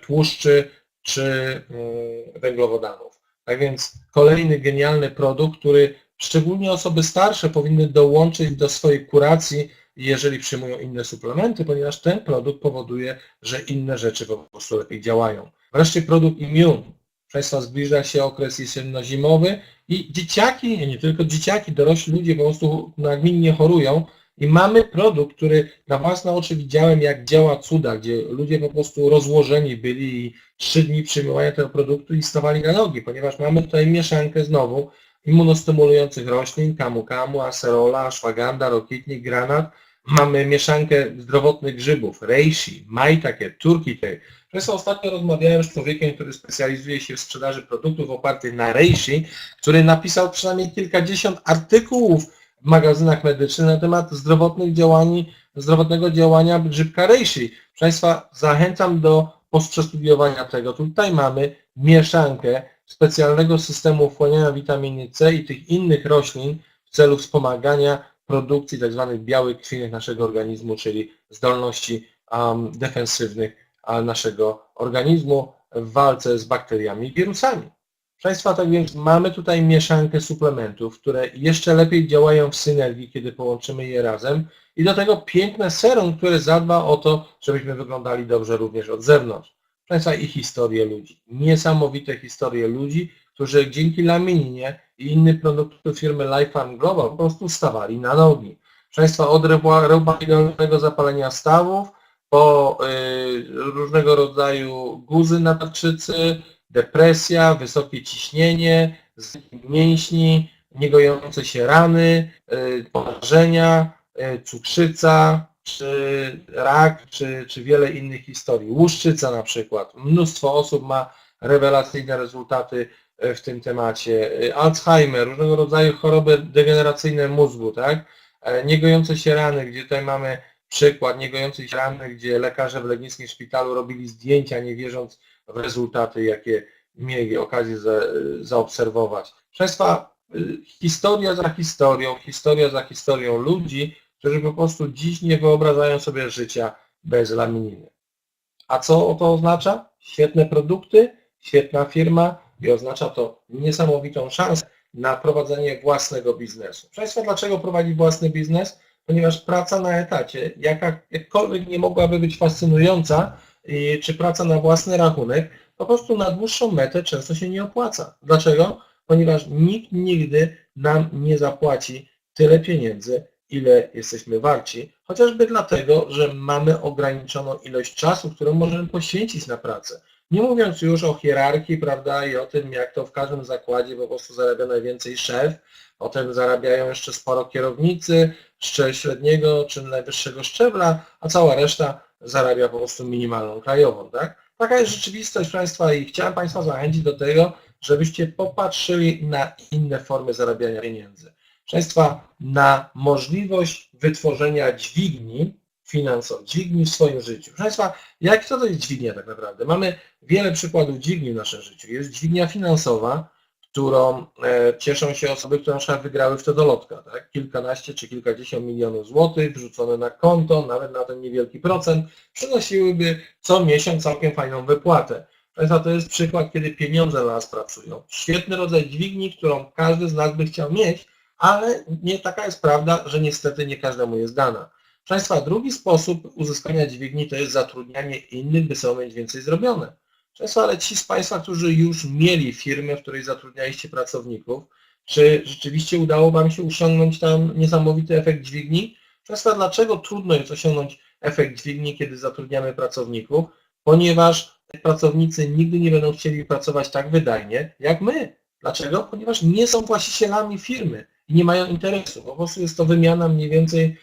tłuszczy, czy węglowodanów. Tak więc kolejny genialny produkt, który szczególnie osoby starsze powinny dołączyć do swojej kuracji, jeżeli przyjmują inne suplementy, ponieważ ten produkt powoduje, że inne rzeczy po prostu lepiej działają. Wreszcie produkt Immune. Proszę Państwa, zbliża się okres jesienno-zimowy i dzieciaki, nie tylko dzieciaki, dorośli ludzie po prostu nagminnie chorują i mamy produkt, który na własne oczy widziałem, jak działa cuda, gdzie ludzie po prostu rozłożeni byli i 3 dni przyjmowania tego produktu i stawali na nogi, ponieważ mamy tutaj mieszankę znowu immunostymulujących roślin, kamu, acerola, ashwagandha, rokitnik, granat. Mamy mieszankę zdrowotnych grzybów, reishi, maitake, turkey. Zresztą ostatnio rozmawiałem z człowiekiem, który specjalizuje się w sprzedaży produktów opartych na reishi, który napisał przynajmniej kilkadziesiąt artykułów w magazynach medycznych na temat zdrowotnego działania grzybka reishi. Proszę Państwa, zachęcam do przestudiowania tego. Tutaj mamy mieszankę specjalnego systemu wchłaniania witaminy C i tych innych roślin w celu wspomagania produkcji tzw. białych krwinek naszego organizmu, czyli zdolności defensywnych naszego organizmu w walce z bakteriami i wirusami. Proszę Państwa, tak więc mamy tutaj mieszankę suplementów, które jeszcze lepiej działają w synergii, kiedy połączymy je razem i do tego piękne serum, które zadba o to, żebyśmy wyglądali dobrze również od zewnątrz. Proszę Państwa, i historie ludzi. Niesamowite historie ludzi, którzy dzięki lamininie i innym produktom firmy Life Farm Global po prostu stawali na nogi. Proszę Państwa, od reumatycznego zapalenia stawów, po różnego rodzaju guzy na tarczycy, depresja, wysokie ciśnienie, mięśni, niegojące się rany, porażenia, cukrzyca, czy rak, czy wiele innych historii. Łuszczyca na przykład. Mnóstwo osób ma rewelacyjne rezultaty w tym temacie. Alzheimer, różnego rodzaju choroby degeneracyjne mózgu, tak? Niegojące się rany, gdzie tutaj mamy przykład niegojącej się rany, gdzie lekarze w legnickim szpitalu robili zdjęcia, nie wierząc w rezultaty, jakie mieli okazję zaobserwować. Proszę Państwa, historia za historią ludzi, którzy po prostu dziś nie wyobrażają sobie życia bez lamininy. A co to oznacza? Świetne produkty, świetna firma i oznacza to niesamowitą szansę na prowadzenie własnego biznesu. Proszę Państwa, dlaczego prowadzić własny biznes? Ponieważ praca na etacie, jakkolwiek nie mogłaby być fascynująca, czy praca na własny rachunek, po prostu na dłuższą metę często się nie opłaca. Dlaczego? Ponieważ nikt nigdy nam nie zapłaci tyle pieniędzy, ile jesteśmy warci, chociażby dlatego, że mamy ograniczoną ilość czasu, którą możemy poświęcić na pracę. Nie mówiąc już o hierarchii, prawda, i o tym, jak to w każdym zakładzie po prostu zarabia najwięcej szef, potem zarabiają jeszcze sporo kierownicy, średniego czy najwyższego szczebla, a cała reszta zarabia po prostu minimalną krajową, tak? Taka jest rzeczywistość Państwa i chciałem Państwa zachęcić do tego, żebyście popatrzyli na inne formy zarabiania pieniędzy. Proszę Państwa, na możliwość wytworzenia dźwigni finansowej, dźwigni w swoim życiu. Proszę Państwa, co to jest dźwignia tak naprawdę? Mamy wiele przykładów dźwigni w naszym życiu. Jest dźwignia finansowa, którą cieszą się osoby, które na przykład wygrały w totolotka, tak? Kilkanaście czy kilkadziesiąt milionów złotych wrzucone na konto, nawet na ten niewielki procent, przynosiłyby co miesiąc całkiem fajną wypłatę. To jest przykład, kiedy pieniądze dla nas pracują. Świetny rodzaj dźwigni, którą każdy z nas by chciał mieć, ale nie taka jest prawda, że niestety nie każdemu jest dana. Proszę Państwa, drugi sposób uzyskania dźwigni to jest zatrudnianie innych, by sobie mieć więcej zrobione. Często, ale ci z Państwa, którzy już mieli firmę, w której zatrudnialiście pracowników, czy rzeczywiście udało Wam się osiągnąć tam niesamowity efekt dźwigni? Często, dlaczego trudno jest osiągnąć efekt dźwigni, kiedy zatrudniamy pracowników? Ponieważ pracownicy nigdy nie będą chcieli pracować tak wydajnie jak my. Dlaczego? Ponieważ nie są właścicielami firmy i nie mają interesu. Po prostu jest to wymiana mniej więcej,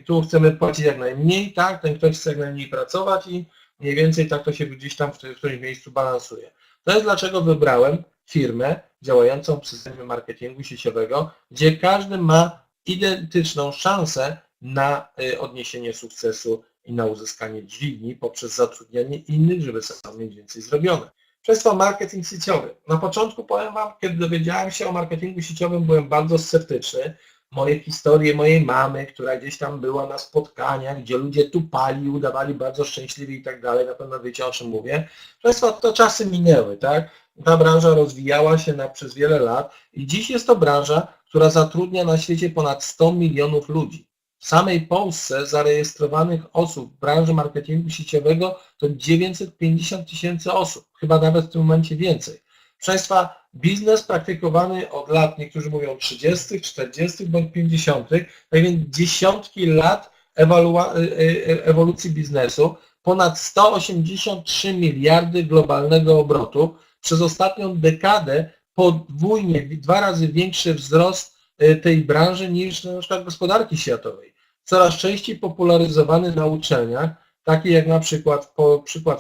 tu chcemy płacić jak najmniej, tak, ten ktoś chce jak najmniej pracować i mniej więcej tak to się gdzieś tam w którymś miejscu balansuje. To jest dlaczego wybrałem firmę działającą w systemie marketingu sieciowego, gdzie każdy ma identyczną szansę na odniesienie sukcesu i na uzyskanie dźwigni poprzez zatrudnianie innych, żeby sam mieć więcej zrobione. Przez to marketing sieciowy. Na początku powiem Wam, kiedy dowiedziałem się o marketingu sieciowym, byłem bardzo sceptyczny. Moje historie mojej mamy, która gdzieś tam była na spotkaniach, gdzie ludzie tupali, udawali bardzo szczęśliwi i tak dalej, na pewno wiecie, o czym mówię. Państwo, to czasy minęły, tak? Ta branża rozwijała się przez wiele lat i dziś jest to branża, która zatrudnia na świecie ponad 100 milionów ludzi. W samej Polsce zarejestrowanych osób w branży marketingu sieciowego to 950 000 osób, chyba nawet w tym momencie więcej. Proszę Państwa, biznes praktykowany od lat, niektórzy mówią 30., 40. bądź 50., tak więc dziesiątki lat ewolucji biznesu, ponad 183 miliardy globalnego obrotu, przez ostatnią dekadę podwójnie, 2 razy większy wzrost tej branży niż na przykład gospodarki światowej. Coraz częściej popularyzowany na uczelniach, takie jak na przykład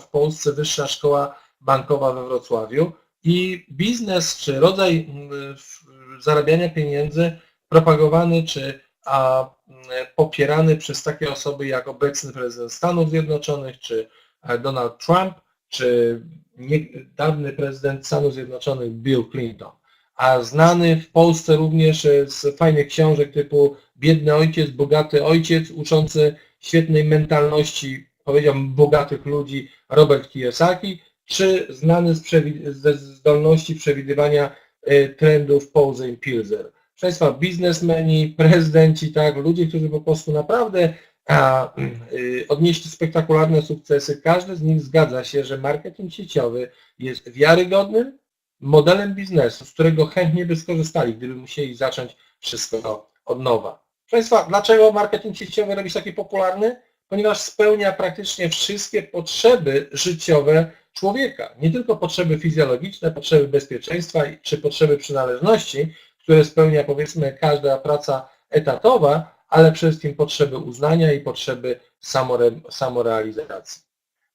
w Polsce Wyższa Szkoła Bankowa we Wrocławiu, i biznes czy rodzaj zarabiania pieniędzy propagowany czy popierany przez takie osoby jak obecny prezydent Stanów Zjednoczonych, czy Donald Trump, czy dawny prezydent Stanów Zjednoczonych Bill Clinton. A znany w Polsce również z fajnych książek typu Biedny ojciec, bogaty ojciec, uczący świetnej mentalności, powiedziałbym, bogatych ludzi Robert Kiyosaki, czy znany ze zdolności przewidywania trendów Paul Pilzer. Proszę Państwa, biznesmeni, prezydenci, tak, ludzie, którzy po prostu naprawdę odnieśli spektakularne sukcesy, każdy z nich zgadza się, że marketing sieciowy jest wiarygodnym modelem biznesu, z którego chętnie by skorzystali, gdyby musieli zacząć wszystko od nowa. Proszę Państwa, dlaczego marketing sieciowy robi się taki popularny? Ponieważ spełnia praktycznie wszystkie potrzeby życiowe człowieka. Nie tylko potrzeby fizjologiczne, potrzeby bezpieczeństwa czy potrzeby przynależności, które spełnia, powiedzmy, każda praca etatowa, ale przede wszystkim potrzeby uznania i potrzeby samorealizacji.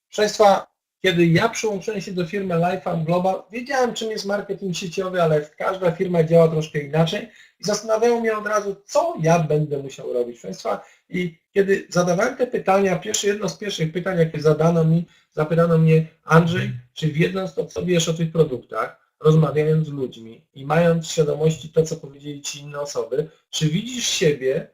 Proszę Państwa, kiedy ja przyłączyłem się do firmy LifeArm Global, wiedziałem, czym jest marketing sieciowy, ale każda firma działa troszkę inaczej i zastanawiało mnie od razu, co ja będę musiał robić. Proszę Państwa, i kiedy zadawałem te pytania, jedno z pierwszych pytań, jakie zapytano mnie, Andrzej, czy wiedząc to, co wiesz o tych produktach, rozmawiając z ludźmi i mając w świadomości to, co powiedzieli Ci inne osoby, czy widzisz siebie,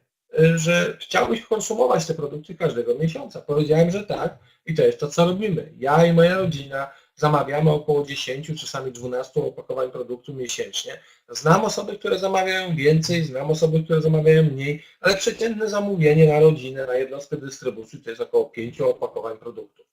że chciałbyś konsumować te produkty każdego miesiąca? Powiedziałem, że tak i to jest to, co robimy. Ja i moja rodzina zamawiamy około 10, czasami 12 opakowań produktu miesięcznie. Znam osoby, które zamawiają więcej, znam osoby, które zamawiają mniej, ale przeciętne zamówienie na rodzinę, na jednostkę dystrybucji to jest około 5 opakowań produktów.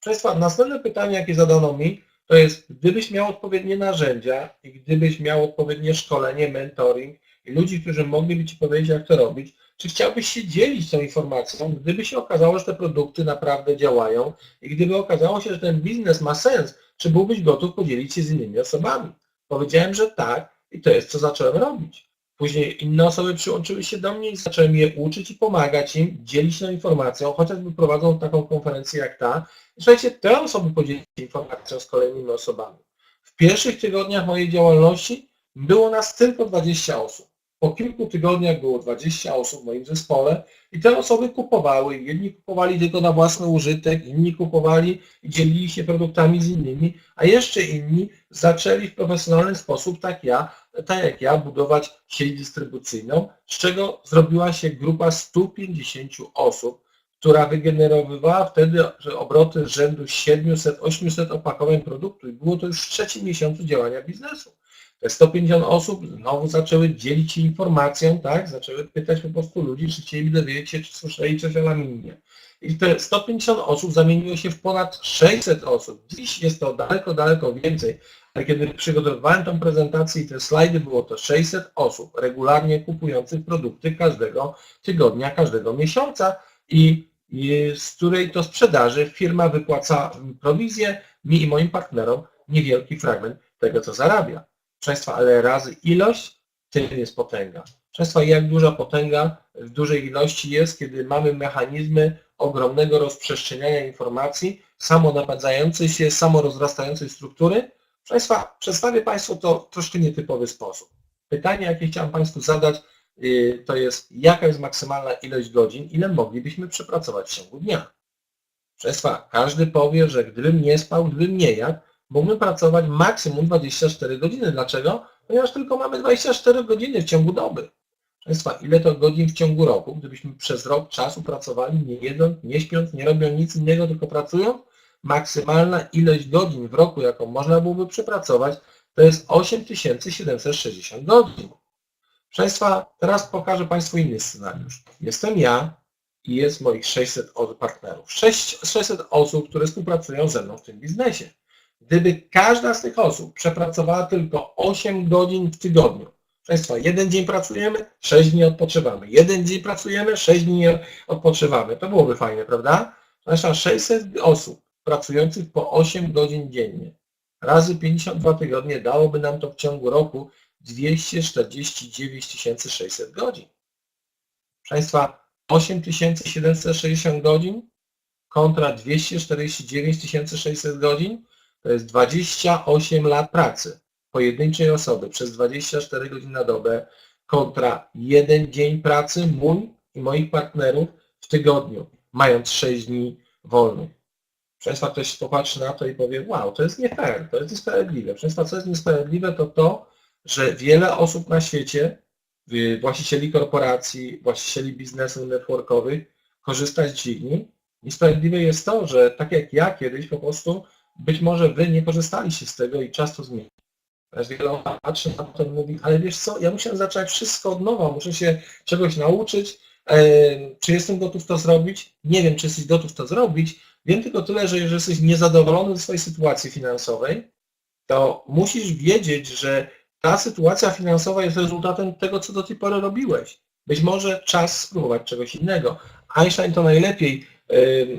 Proszę Państwa, następne pytanie, jakie zadano mi, to jest, gdybyś miał odpowiednie narzędzia i gdybyś miał odpowiednie szkolenie, mentoring i ludzi, którzy mogliby Ci powiedzieć, jak to robić, czy chciałbyś się dzielić tą informacją, gdyby się okazało, że te produkty naprawdę działają i gdyby okazało się, że ten biznes ma sens, czy byłbyś gotów podzielić się z innymi osobami? Powiedziałem, że tak i to jest, co zacząłem robić. Później inne osoby przyłączyły się do mnie i zacząłem je uczyć i pomagać im, dzielić się tą informacją, chociażby prowadzą taką konferencję jak ta. I słuchajcie, te osoby podzieliły się informacją z kolejnymi osobami. W pierwszych tygodniach mojej działalności było nas tylko 20 osób. Po kilku tygodniach było 20 osób w moim zespole i te osoby kupowały. Jedni kupowali tylko na własny użytek, inni kupowali i dzielili się produktami z innymi, a jeszcze inni zaczęli w profesjonalny sposób, tak jak ja, budować sieć dystrybucyjną, z czego zrobiła się grupa 150 osób, która wygenerowywała wtedy obroty rzędu 700-800 opakowań produktu i było to już w trzecim miesiącu działania biznesu. Te 150 osób znowu zaczęły dzielić się informacją, tak? Zaczęły pytać po prostu ludzi, czy chcieli dowiedzieć się, czy słyszeli coś o laminie. I te 150 osób zamieniło się w ponad 600 osób. Dziś jest to daleko, daleko więcej. Ale kiedy przygotowywałem tę prezentację i te slajdy, było to 600 osób regularnie kupujących produkty każdego tygodnia, każdego miesiąca i z której to sprzedaży firma wypłaca prowizję mi i moim partnerom niewielki fragment tego, co zarabia. Proszę Państwa, ale razy ilość, tym jest potęga. Proszę Państwa, jak duża potęga w dużej ilości jest, kiedy mamy mechanizmy ogromnego rozprzestrzeniania informacji, samonapędzającej się, samorozrastającej struktury. Proszę Państwa, przedstawię Państwu to w troszkę nietypowy sposób. Pytanie, jakie chciałem Państwu zadać, to jest, jaka jest maksymalna ilość godzin, ile moglibyśmy przepracować w ciągu dnia. Proszę Państwa, każdy powie, że gdybym nie spał, gdybym nie jadł, mógłbym pracować maksimum 24 godziny. Dlaczego? Ponieważ tylko mamy 24 godziny w ciągu doby. Proszę Państwa, ile to godzin w ciągu roku, gdybyśmy przez rok czasu pracowali, nie jedząc, nie śpiąc, nie robiąc nic innego, tylko pracując? Maksymalna ilość godzin w roku, jaką można byłoby przepracować, to jest 8760 godzin. Proszę Państwa, teraz pokażę Państwu inny scenariusz. Jestem ja i jest moich 600 partnerów. 600 osób, które współpracują ze mną w tym biznesie. Gdyby każda z tych osób przepracowała tylko 8 godzin w tygodniu, proszę Państwa, jeden dzień pracujemy, 6 dni odpoczywamy. Jeden dzień pracujemy, 6 dni odpoczywamy. To byłoby fajne, prawda? Proszę Państwa, 600 osób pracujących po 8 godzin dziennie razy 52 tygodnie dałoby nam to w ciągu roku 249 600 godzin. Proszę Państwa, 8760 godzin kontra 249 600 godzin to jest 28 lat pracy pojedynczej osoby przez 24 godziny na dobę kontra jeden dzień pracy mój i moich partnerów w tygodniu, mając 6 dni wolnych. Proszę Państwa, ktoś popatrzy na to i powie, wow, to jest nie fair, to jest niesprawiedliwe. Proszę Państwa, co jest niesprawiedliwe, to, że wiele osób na świecie, właścicieli korporacji, właścicieli biznesów networkowych, korzysta z dźwigni. Niesprawiedliwe jest to, że tak jak ja kiedyś po prostu, być może Wy nie korzystaliście z tego i czas to zmieni. Wiele osób patrzy na to i mówi, ale wiesz co, ja muszę zacząć wszystko od nowa, muszę się czegoś nauczyć, czy jestem gotów to zrobić? Nie wiem, czy jesteś gotów to zrobić. Wiem tylko tyle, że jeżeli jesteś niezadowolony ze swojej sytuacji finansowej, to musisz wiedzieć, że ta sytuacja finansowa jest rezultatem tego, co do tej pory robiłeś. Być może czas spróbować czegoś innego. Einstein to najlepiej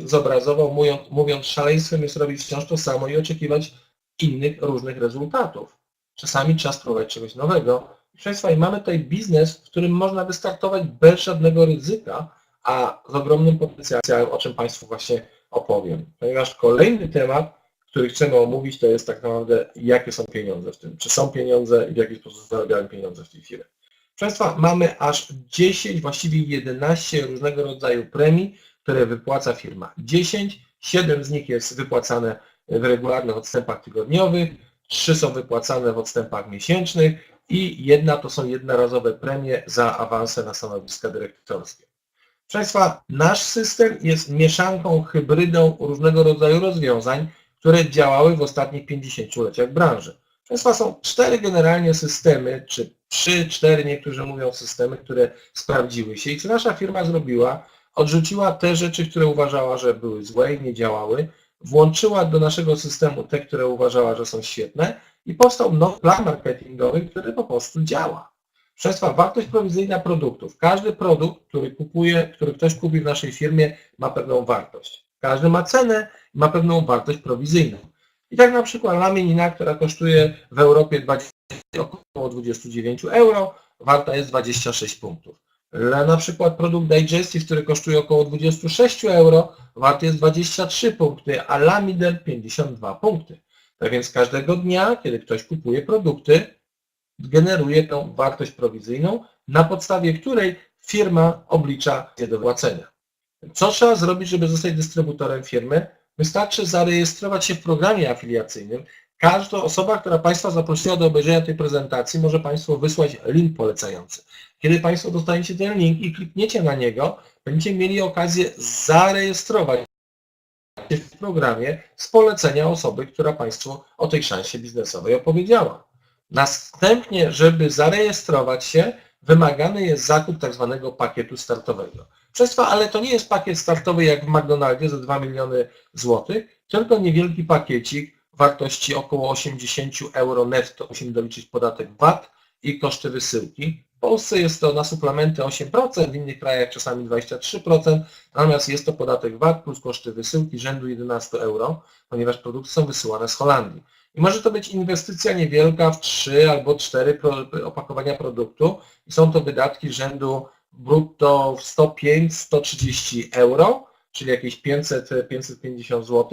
zobrazował, mówiąc, szaleństwem jest robić wciąż to samo i oczekiwać innych, różnych rezultatów. Czasami czas spróbować czegoś nowego. Proszę Państwa, i mamy tutaj biznes, w którym można wystartować bez żadnego ryzyka, a z ogromnym potencjałem, o czym Państwu właśnie opowiem. Ponieważ kolejny temat, który chcemy omówić, to jest tak naprawdę, jakie są pieniądze w tym. Czy są pieniądze i w jaki sposób zarabiają pieniądze w tej firmie. Proszę Państwa, mamy aż 10, właściwie 11 różnego rodzaju premii, które wypłaca firma. 7 z nich jest wypłacane w regularnych odstępach tygodniowych, 3 są wypłacane w odstępach miesięcznych i jedna to są jednorazowe premie za awanse na stanowiska dyrektorskie. Proszę Państwa, nasz system jest mieszanką, hybrydą różnego rodzaju rozwiązań, które działały w ostatnich 50-leciach branży. Proszę Państwa, są 4 generalnie systemy, czy 3, 4, niektórzy mówią systemy, które sprawdziły się. I co nasza firma zrobiła? Odrzuciła te rzeczy, które uważała, że były złe i nie działały. włączyła do naszego systemu te, które uważała, że są świetne i powstał nowy plan marketingowy, który po prostu działa. Proszę Państwa, wartość prowizyjna produktów. Każdy produkt, który ktoś kupi w naszej firmie, ma pewną wartość. Każdy ma cenę i ma pewną wartość prowizyjną. I tak na przykład lamienina, która kosztuje w Europie około 29 euro, warta jest 26 punktów. Na przykład produkt Digestive, który kosztuje około 26 euro, wart jest 23 punkty, a Lamidel 52 punkty. Tak więc każdego dnia, kiedy ktoś kupuje produkty, generuje tą wartość prowizyjną, na podstawie której firma oblicza je do płacenia. Co trzeba zrobić, żeby zostać dystrybutorem firmy? Wystarczy zarejestrować się w programie afiliacyjnym. Każda osoba, która Państwa zaprosiła do obejrzenia tej prezentacji, może Państwu wysłać link polecający. Kiedy Państwo dostaniecie ten link i klikniecie na niego, będziecie mieli okazję zarejestrować się w programie z polecenia osoby, która Państwu o tej szansie biznesowej opowiedziała. Następnie, żeby zarejestrować się, wymagany jest zakup tak zwanego pakietu startowego. Państwa, ale to nie jest pakiet startowy jak w McDonaldzie za 2 miliony złotych, tylko niewielki pakiecik wartości około 80 euro netto. Musimy doliczyć podatek VAT i koszty wysyłki. W Polsce jest to na suplementy 8%, w innych krajach czasami 23%, natomiast jest to podatek VAT plus koszty wysyłki rzędu 11 euro, ponieważ produkty są wysyłane z Holandii. I może to być inwestycja niewielka w 3 albo 4 opakowania produktu i są to wydatki rzędu brutto 105-130 euro, czyli jakieś 500-550 zł,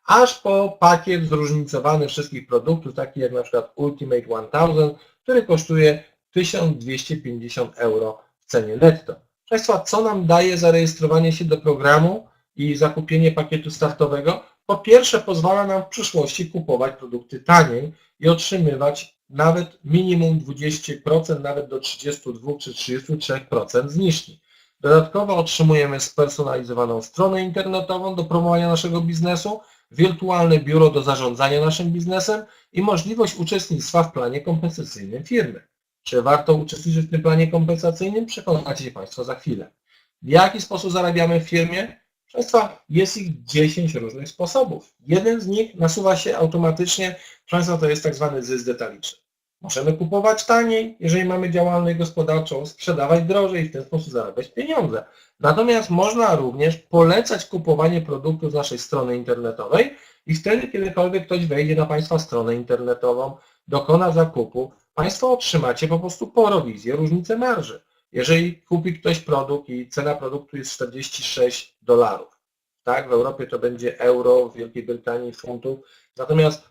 aż po pakiet zróżnicowany wszystkich produktów, taki jak na przykład Ultimate 1000, który kosztuje 1250 euro w cenie netto. Proszę Państwa, co nam daje zarejestrowanie się do programu i zakupienie pakietu startowego? Po pierwsze, pozwala nam w przyszłości kupować produkty taniej i otrzymywać nawet minimum 20%, nawet do 32 czy 33% zniżki. Dodatkowo otrzymujemy spersonalizowaną stronę internetową do promowania naszego biznesu, wirtualne biuro do zarządzania naszym biznesem i możliwość uczestnictwa w planie kompensacyjnym firmy. Czy warto uczestniczyć w tym planie kompensacyjnym? Przekonacie się Państwo za chwilę. W jaki sposób zarabiamy w firmie? Proszę Państwa, jest ich 10 różnych sposobów. Jeden z nich nasuwa się automatycznie, proszę Państwa, to jest tak zwany zysk detaliczny. Możemy kupować taniej, jeżeli mamy działalność gospodarczą, sprzedawać drożej i w ten sposób zarabiać pieniądze. Natomiast można również polecać kupowanie produktów z naszej strony internetowej i wtedy, kiedykolwiek ktoś wejdzie na Państwa stronę internetową, dokona zakupu, Państwo otrzymacie po prostu prowizję, różnicę marży. Jeżeli kupi ktoś produkt i cena produktu jest 46 dolarów, tak? W Europie to będzie euro, w Wielkiej Brytanii funtów, natomiast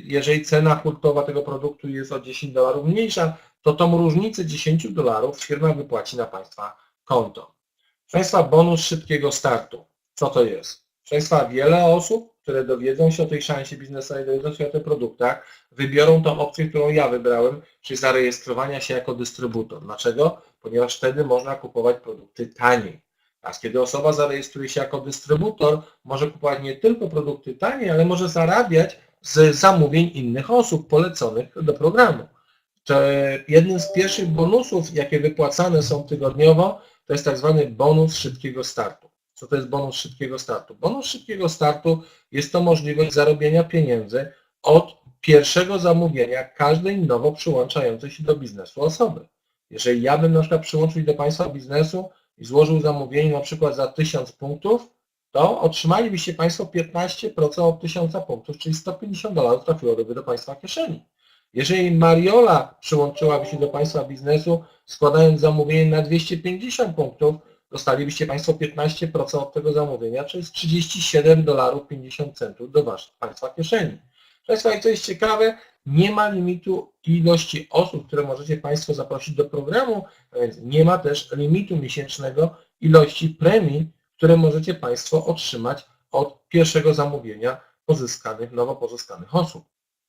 jeżeli cena hurtowa tego produktu jest o 10 dolarów mniejsza, to tą różnicę 10 dolarów firma wypłaci na Państwa konto. Proszę Państwa, bonus szybkiego startu. Co to jest? Proszę Państwa, wiele osób, które dowiedzą się o tej szansie biznesowej, dowiedzą się o tych produktach, wybiorą tą opcję, którą ja wybrałem, czyli zarejestrowania się jako dystrybutor. Dlaczego? Ponieważ wtedy można kupować produkty taniej. Teraz, kiedy osoba zarejestruje się jako dystrybutor, może kupować nie tylko produkty taniej, ale może zarabiać z zamówień innych osób poleconych do programu. Jednym z pierwszych bonusów, jakie wypłacane są tygodniowo, to jest tak zwany bonus szybkiego startu. Co to jest bonus szybkiego startu? Bonus szybkiego startu jest to możliwość zarobienia pieniędzy od pierwszego zamówienia każdej nowo przyłączającej się do biznesu osoby. Jeżeli ja bym na przykład przyłączył do Państwa biznesu i złożył zamówienie na przykład za 1000 punktów, to otrzymalibyście Państwo 15% od 1000 punktów, czyli 150 dolarów trafiłoby do Państwa kieszeni. Jeżeli Mariola przyłączyłaby się do Państwa biznesu, składając zamówienie na 250 punktów, dostalibyście Państwo 15% od tego zamówienia, czyli 37 dolarów 50 centów do Państwa kieszeni. Państwa, i co jest ciekawe, nie ma limitu ilości osób, które możecie Państwo zaprosić do programu, a więc nie ma też limitu miesięcznego ilości premii, które możecie Państwo otrzymać od pierwszego zamówienia nowo pozyskanych osób.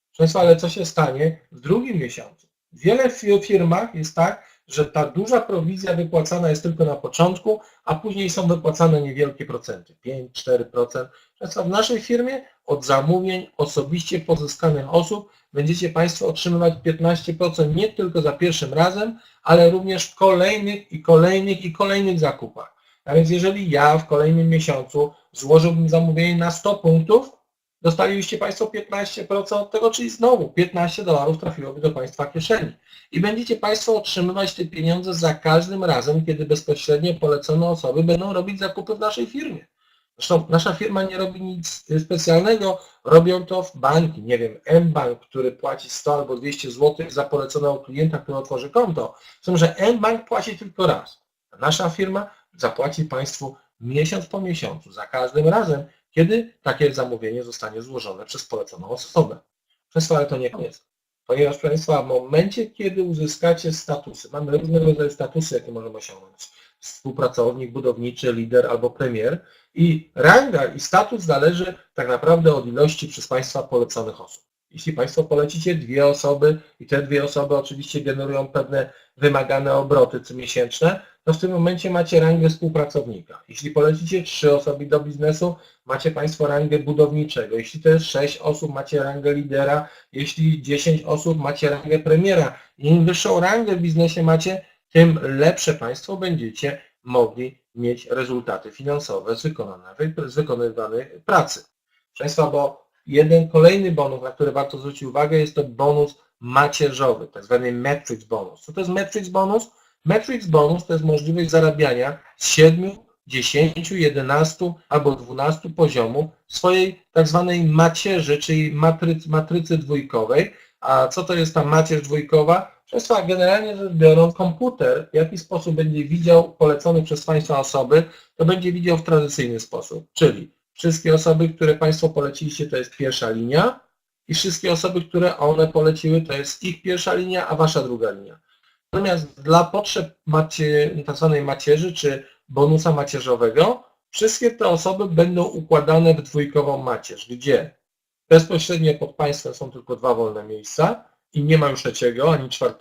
Proszę Państwa, ale co się stanie w drugim miesiącu? W wiele firmach jest tak, że ta duża prowizja wypłacana jest tylko na początku, a później są wypłacane niewielkie procenty, 5-4%. W naszej firmie od zamówień osobiście pozyskanych osób będziecie Państwo otrzymywać 15% nie tylko za pierwszym razem, ale również w kolejnych zakupach. A więc jeżeli ja w kolejnym miesiącu złożyłbym zamówienie na 100 punktów, dostalibyście Państwo 15% od tego, czyli znowu $15 trafiłoby do Państwa kieszeni. I będziecie Państwo otrzymywać te pieniądze za każdym razem, kiedy bezpośrednio polecone osoby będą robić zakupy w naszej firmie. Zresztą nasza firma nie robi nic specjalnego, robią to banki, nie wiem, mBank, który płaci 100 albo 200 zł za poleconego klienta, który otworzy konto. Z tym, że mBank płaci tylko raz. A nasza firma zapłaci Państwu miesiąc po miesiącu, za każdym razem, kiedy takie zamówienie zostanie złożone przez poleconą osobę. Państwa, ale to nie koniec. Ponieważ, proszę Państwa, w momencie, kiedy uzyskacie statusy, mamy różnego rodzaju statusy, jakie możemy osiągnąć. Współpracownik, budowniczy, lider albo premier. I ranga i status zależy tak naprawdę od ilości przez Państwa poleconych osób. Jeśli Państwo polecicie 2 osoby i te 2 osoby oczywiście generują pewne wymagane obroty comiesięczne, to w tym momencie macie rangę współpracownika. Jeśli polecicie 3 osoby do biznesu, macie Państwo rangę budowniczego. Jeśli to jest 6 osób, macie rangę lidera. Jeśli 10 osób, macie rangę premiera. Im wyższą rangę w biznesie macie, tym lepsze Państwo będziecie mogli mieć rezultaty finansowe z wykonywanej pracy. Proszę Państwa, bo jeden kolejny bonus, na który warto zwrócić uwagę, jest to bonus macierzowy, tak zwany matrix bonus. Co to jest matrix bonus? Matrix bonus to jest możliwość zarabiania z 7, 10, 11 albo 12 poziomów swojej tak zwanej macierzy, czyli matrycy dwójkowej. A co to jest ta macierz dwójkowa? Proszę Państwa, generalnie rzecz biorąc, komputer w jaki sposób będzie widział polecone przez Państwa osoby, to będzie widział w tradycyjny sposób, czyli wszystkie osoby, które Państwo poleciliście, to jest pierwsza linia i wszystkie osoby, które one poleciły, to jest ich pierwsza linia, a Wasza druga linia. Natomiast dla potrzeb tzw. macierzy czy bonusa macierzowego, wszystkie te osoby będą układane w dwójkową macierz, gdzie bezpośrednio pod Państwem są tylko 2 wolne miejsca i nie ma już 3. ani 4.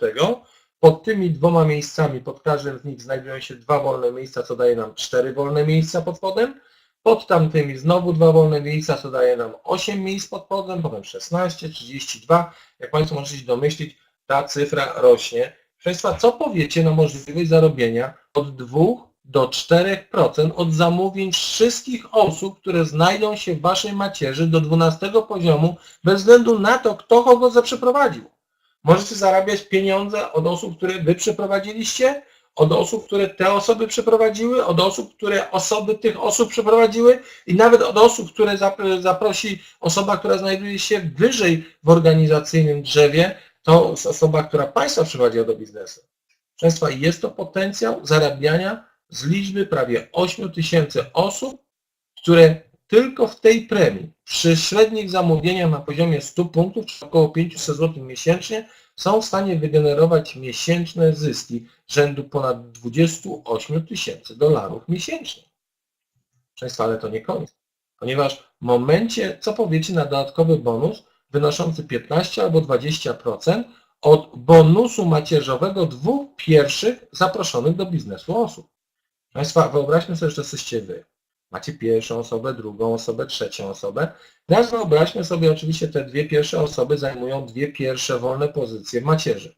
Pod tymi 2 miejscami, pod każdym z nich znajdują się 2 wolne miejsca, co daje nam 4 wolne miejsca pod spodem. Pod tamtymi znowu 2 wolne miejsca, co daje nam 8 miejsc pod spodem, potem 16, 32. Jak Państwo możecie się domyślić, ta cyfra rośnie. Proszę Państwa, co powiecie na możliwość zarobienia od 2 do 4% od zamówień wszystkich osób, które znajdą się w Waszej macierzy do 12 poziomu, bez względu na to, kto kogo zaprzeprowadził. Możecie zarabiać pieniądze od osób, które Wy przeprowadziliście, od osób, które te osoby przeprowadziły, od osób, które osoby tych osób przeprowadziły i nawet od osób, które zaprosi osoba, która znajduje się wyżej w organizacyjnym drzewie, to jest osoba, która Państwa przeprowadziła do biznesu. Proszę Państwa, jest to potencjał zarabiania z liczby prawie 8 000 osób, które tylko w tej premii, przy średnich zamówieniach na poziomie 100 punktów, czy około 500 zł miesięcznie, są w stanie wygenerować miesięczne zyski rzędu ponad $28 000 miesięcznie. Proszę Państwa, ale to nie koniec, ponieważ w momencie, co powiecie na dodatkowy bonus wynoszący 15 albo 20% od bonusu macierzowego 2 pierwszych zaproszonych do biznesu osób. Proszę Państwa, wyobraźmy sobie, że to jesteście Wy. Macie pierwszą osobę, drugą osobę, trzecią osobę. Teraz wyobraźmy sobie, oczywiście te 2 pierwsze osoby zajmują 2 pierwsze wolne pozycje w macierzy.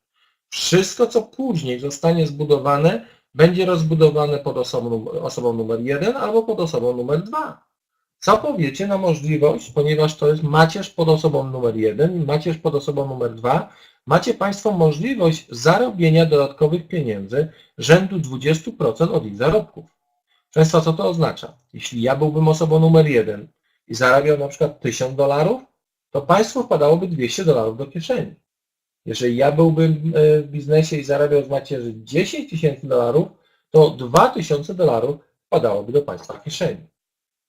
Wszystko, co później zostanie zbudowane, będzie rozbudowane pod osobą numer 1 albo pod osobą numer 2. Co powiecie na możliwość, ponieważ to jest macierz pod osobą numer 1 i macierz pod osobą numer 2, macie Państwo możliwość zarobienia dodatkowych pieniędzy rzędu 20% od ich zarobków. Państwa, co to oznacza? Jeśli ja byłbym osobą numer 1 i zarabiał na przykład $1000, to Państwu wpadałoby $200 do kieszeni. Jeżeli ja byłbym w biznesie i zarabiał z macierzy $10 000, to $2000 wpadałoby do Państwa kieszeni.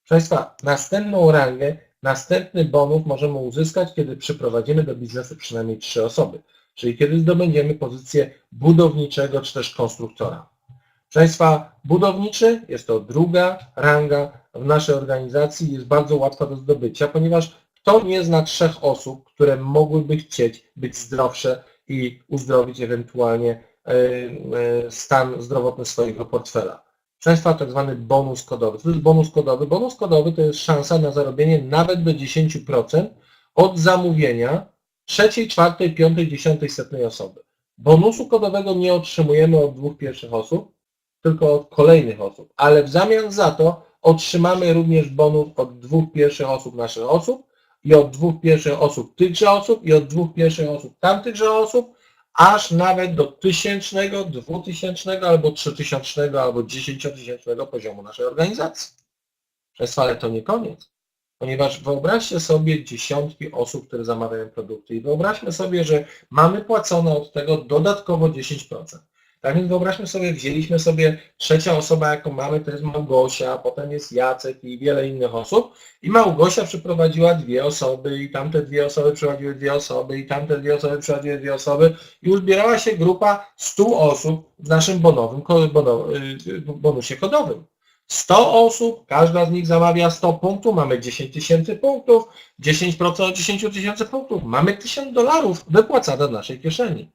Proszę Państwa, następną rangę, następny bonus możemy uzyskać, kiedy przyprowadzimy do biznesu przynajmniej 3 osoby, czyli kiedy zdobędziemy pozycję budowniczego czy też konstruktora. Proszę Państwa, budowniczy jest to druga ranga w naszej organizacji, jest bardzo łatwa do zdobycia, ponieważ kto nie zna 3 osób, które mogłyby chcieć być zdrowsze i uzdrowić ewentualnie stan zdrowotny swojego portfela. Proszę Państwa, tak zwany bonus kodowy. Co to jest bonus kodowy? Bonus kodowy to jest szansa na zarobienie nawet do 10% od zamówienia 3., 4., 5., 10., 100 osoby. Bonusu kodowego nie otrzymujemy od 2 pierwszych osób, tylko od kolejnych osób, ale w zamian za to otrzymamy również bonus od 2 pierwszych osób naszych osób i od 2 pierwszych osób tychże osób i od 2 pierwszych osób tamtychże osób, aż nawet do 1000, 2000 albo 3000 albo 10 000 poziomu naszej organizacji. Ale to nie koniec, ponieważ wyobraźcie sobie dziesiątki osób, które zamawiają produkty i wyobraźmy sobie, że mamy płacone od tego dodatkowo 10%. Tak więc wyobraźmy sobie, wzięliśmy sobie trzecia osoba, jaką mamy, to jest Małgosia, potem jest Jacek i wiele innych osób i Małgosia przyprowadziła 2 osoby i tamte 2 osoby przyprowadziły 2 osoby i tamte 2 osoby przyprowadziły 2 osoby i uzbierała się grupa 100 osób w naszym bonusie kodowym. 100 osób, każda z nich zamawia 100 punktów, mamy 10 000 punktów, 10% od 10 000 punktów, mamy $1000 wypłacane z naszej kieszeni.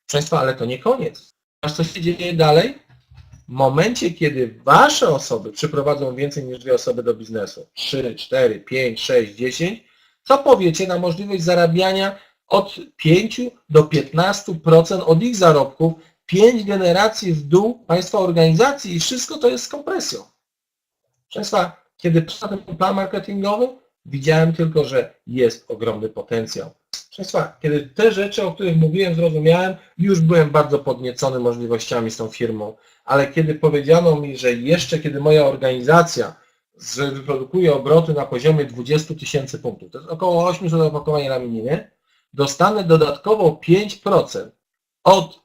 Proszę Państwa, ale to nie koniec. Co się dzieje dalej? W momencie, kiedy Wasze osoby przyprowadzą więcej niż 2 osoby do biznesu, 3, 4, 5, 6, 10, co powiecie na możliwość zarabiania od 5 do 15% od ich zarobków, 5 generacji w dół Państwa organizacji i wszystko to jest z kompresją. Proszę Państwa, kiedy przyszedłem ten plan marketingowy, widziałem tylko, że jest ogromny potencjał. Proszę Państwa, kiedy te rzeczy, o których mówiłem, zrozumiałem, już byłem bardzo podniecony możliwościami z tą firmą, ale kiedy powiedziano mi, że jeszcze kiedy moja organizacja wyprodukuje obroty na poziomie 20 000 punktów, to jest około 800 opakowań na mininie, dostanę dodatkowo 5% od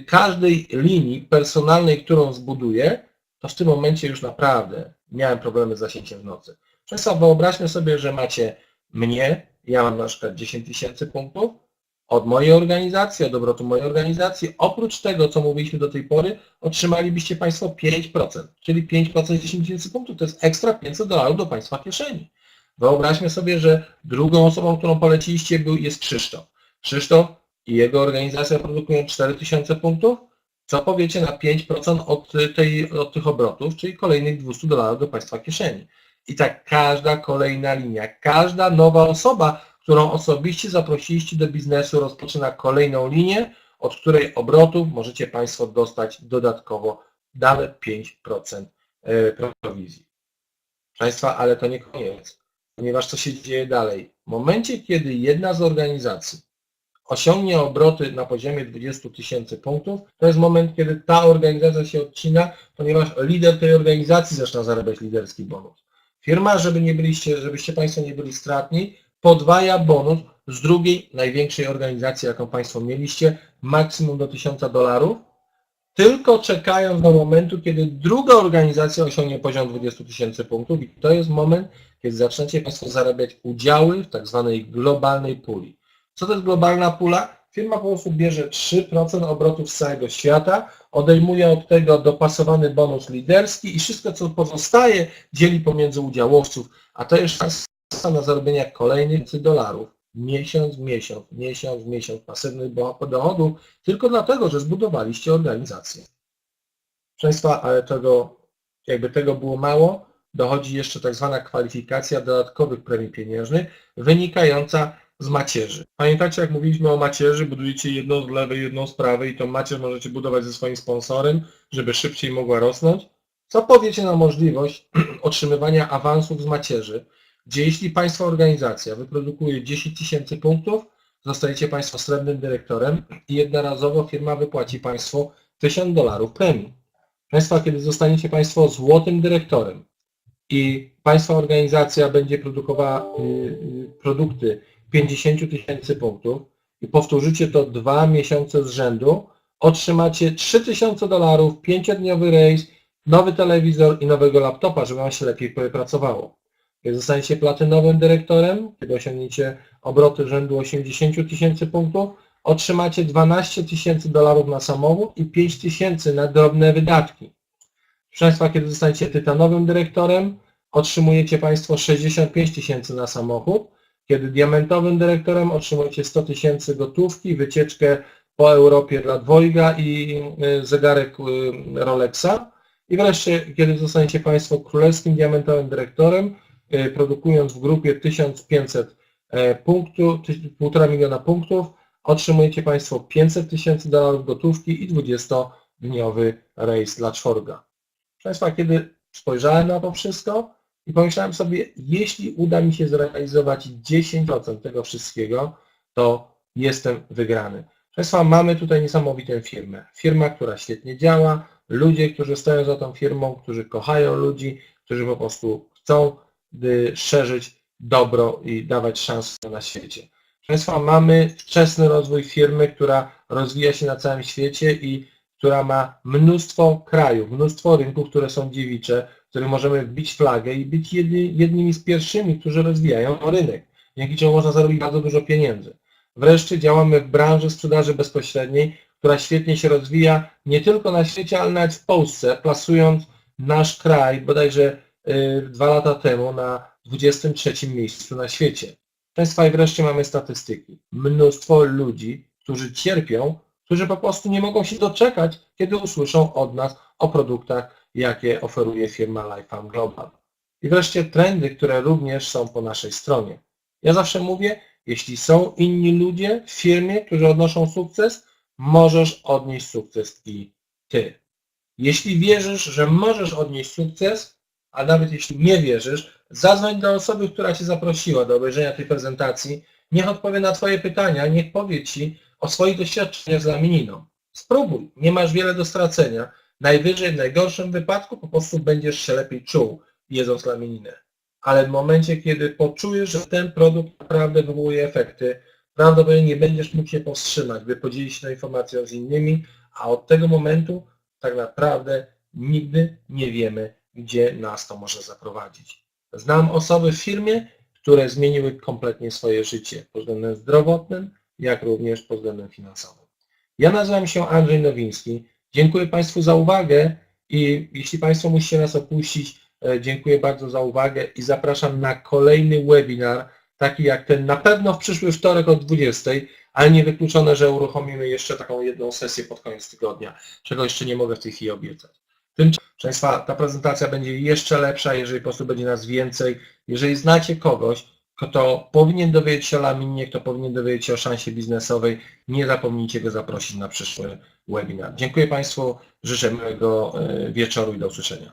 każdej linii personalnej, którą zbuduję, to w tym momencie już naprawdę miałem problemy z zasięciem w nocy. Proszę Państwa, wyobraźmy sobie, że macie mnie, ja mam na przykład 10 000 punktów od mojej organizacji, od obrotu mojej organizacji. Oprócz tego, co mówiliśmy do tej pory, otrzymalibyście Państwo 5%, czyli 5% 10 000 punktów, to jest ekstra $500 do Państwa kieszeni. Wyobraźmy sobie, że drugą osobą, którą poleciliście jest Krzysztof. Krzysztof i jego organizacja produkują 4000 punktów. Co powiecie na 5% od tych obrotów, czyli kolejnych $200 do Państwa kieszeni. I tak każda kolejna linia, każda nowa osoba, którą osobiście zaprosiliście do biznesu, rozpoczyna kolejną linię, od której obrotów możecie Państwo dostać dodatkowo nawet 5% prowizji. Państwa, ale to nie koniec, ponieważ co się dzieje dalej? W momencie, kiedy jedna z organizacji osiągnie obroty na poziomie 20 000 punktów, to jest moment, kiedy ta organizacja się odcina, ponieważ lider tej organizacji zaczyna zarabiać liderski bonus. Firma, żebyście Państwo nie byli stratni, podwaja bonus z drugiej największej organizacji, jaką Państwo mieliście, maksimum do $1000, tylko czekając do momentu, kiedy druga organizacja osiągnie poziom 20 000 punktów i to jest moment, kiedy zaczniecie Państwo zarabiać udziały w tak zwanej globalnej puli. Co to jest globalna pula? Firma po prostu bierze 3% obrotów z całego świata, odejmuje od tego dopasowany bonus liderski i wszystko, co pozostaje, dzieli pomiędzy udziałowców, a to jest szansa na zarobienie kolejnych $1000. Miesiąc w miesiąc pasywnych dochodów, tylko dlatego, że zbudowaliście organizację. Proszę Państwa, ale tego było mało, dochodzi jeszcze tak zwana kwalifikacja dodatkowych premii pieniężnych wynikająca z macierzy. Pamiętacie, jak mówiliśmy o macierzy, budujecie jedną z lewej, jedną z prawej i tą macierz możecie budować ze swoim sponsorem, żeby szybciej mogła rosnąć. Co powiecie na możliwość otrzymywania awansów z macierzy, gdzie jeśli Państwa organizacja wyprodukuje 10 000 punktów, zostajecie Państwo srebrnym dyrektorem i jednorazowo firma wypłaci Państwu $1000 premii. Państwa, kiedy zostaniecie Państwo złotym dyrektorem i Państwa organizacja będzie produkowała produkty 50 000 punktów i powtórzycie to 2 miesiące z rzędu, otrzymacie $3000, 5-dniowy rejs, nowy telewizor i nowego laptopa, żeby Wam się lepiej pracowało. Kiedy zostaniecie platynowym dyrektorem, kiedy osiągniecie obroty rzędu 80 000 punktów, otrzymacie $12 000 na samochód i 5 000 na drobne wydatki. Proszę Państwa, kiedy zostaniecie tytanowym dyrektorem, otrzymujecie Państwo 65 000 na samochód. Kiedy diamentowym dyrektorem otrzymujecie 100 000 gotówki, wycieczkę po Europie dla dwojga i zegarek Rolexa. I wreszcie, kiedy zostaniecie Państwo królewskim diamentowym dyrektorem, produkując w grupie 1500 punktów, 1,5 miliona punktów, otrzymujecie Państwo $500 000 gotówki i 20 dniowy rejs dla czworga. Proszę Państwa, kiedy spojrzałem na to wszystko i pomyślałem sobie, jeśli uda mi się zrealizować 10% tego wszystkiego, to jestem wygrany. Proszę Państwa, mamy tutaj niesamowitą firmę. Firma, która świetnie działa, ludzie, którzy stoją za tą firmą, którzy kochają ludzi, którzy po prostu chcą szerzyć dobro i dawać szansę na świecie. Proszę Państwa, mamy wczesny rozwój firmy, która rozwija się na całym świecie i która ma mnóstwo krajów, mnóstwo rynków, które są dziewicze, w których możemy wbić flagę i być jednymi z pierwszymi, którzy rozwijają rynek, dzięki czemu można zarobić bardzo dużo pieniędzy. Wreszcie działamy w branży sprzedaży bezpośredniej, która świetnie się rozwija nie tylko na świecie, ale nawet w Polsce, plasując nasz kraj bodajże 2 lata temu na 23 miejscu na świecie. Państwa, i wreszcie mamy statystyki. Mnóstwo ludzi, którzy cierpią, którzy po prostu nie mogą się doczekać, kiedy usłyszą od nas o produktach, jakie oferuje firma LifeFarm Global. I wreszcie trendy, które również są po naszej stronie. Ja zawsze mówię, jeśli są inni ludzie w firmie, którzy odnoszą sukces, możesz odnieść sukces i ty. Jeśli wierzysz, że możesz odnieść sukces, a nawet jeśli nie wierzysz, zadzwoń do osoby, która Cię zaprosiła do obejrzenia tej prezentacji, niech odpowie na Twoje pytania, niech powie Ci o swoich doświadczeniach z lamininą. Spróbuj, nie masz wiele do stracenia. Najwyżej w najgorszym wypadku po prostu będziesz się lepiej czuł, jedząc lamininę. Ale w momencie, kiedy poczujesz, że ten produkt naprawdę wywołuje efekty, prawdopodobnie nie będziesz mógł się powstrzymać, by podzielić się tą informacją z innymi, a od tego momentu tak naprawdę nigdy nie wiemy, gdzie nas to może zaprowadzić. Znam osoby w firmie, które zmieniły kompletnie swoje życie pod względem zdrowotnym, jak również pod względem finansowym. Ja nazywam się Andrzej Nowiński. Dziękuję Państwu za uwagę i jeśli Państwo musicie nas opuścić, dziękuję bardzo za uwagę i zapraszam na kolejny webinar, taki jak ten, na pewno w przyszły wtorek o 20, ale niewykluczone, że uruchomimy jeszcze taką jedną sesję pod koniec tygodnia, czego jeszcze nie mogę w tej chwili obiecać. Tymczasem, proszę Państwa, ta prezentacja będzie jeszcze lepsza, jeżeli po prostu będzie nas więcej. Jeżeli znacie kogoś, kto powinien dowiedzieć się o laminie, kto powinien dowiedzieć się o szansie biznesowej, nie zapomnijcie go zaprosić na przyszły webinar. Dziękuję Państwu, życzę miłego wieczoru i do usłyszenia.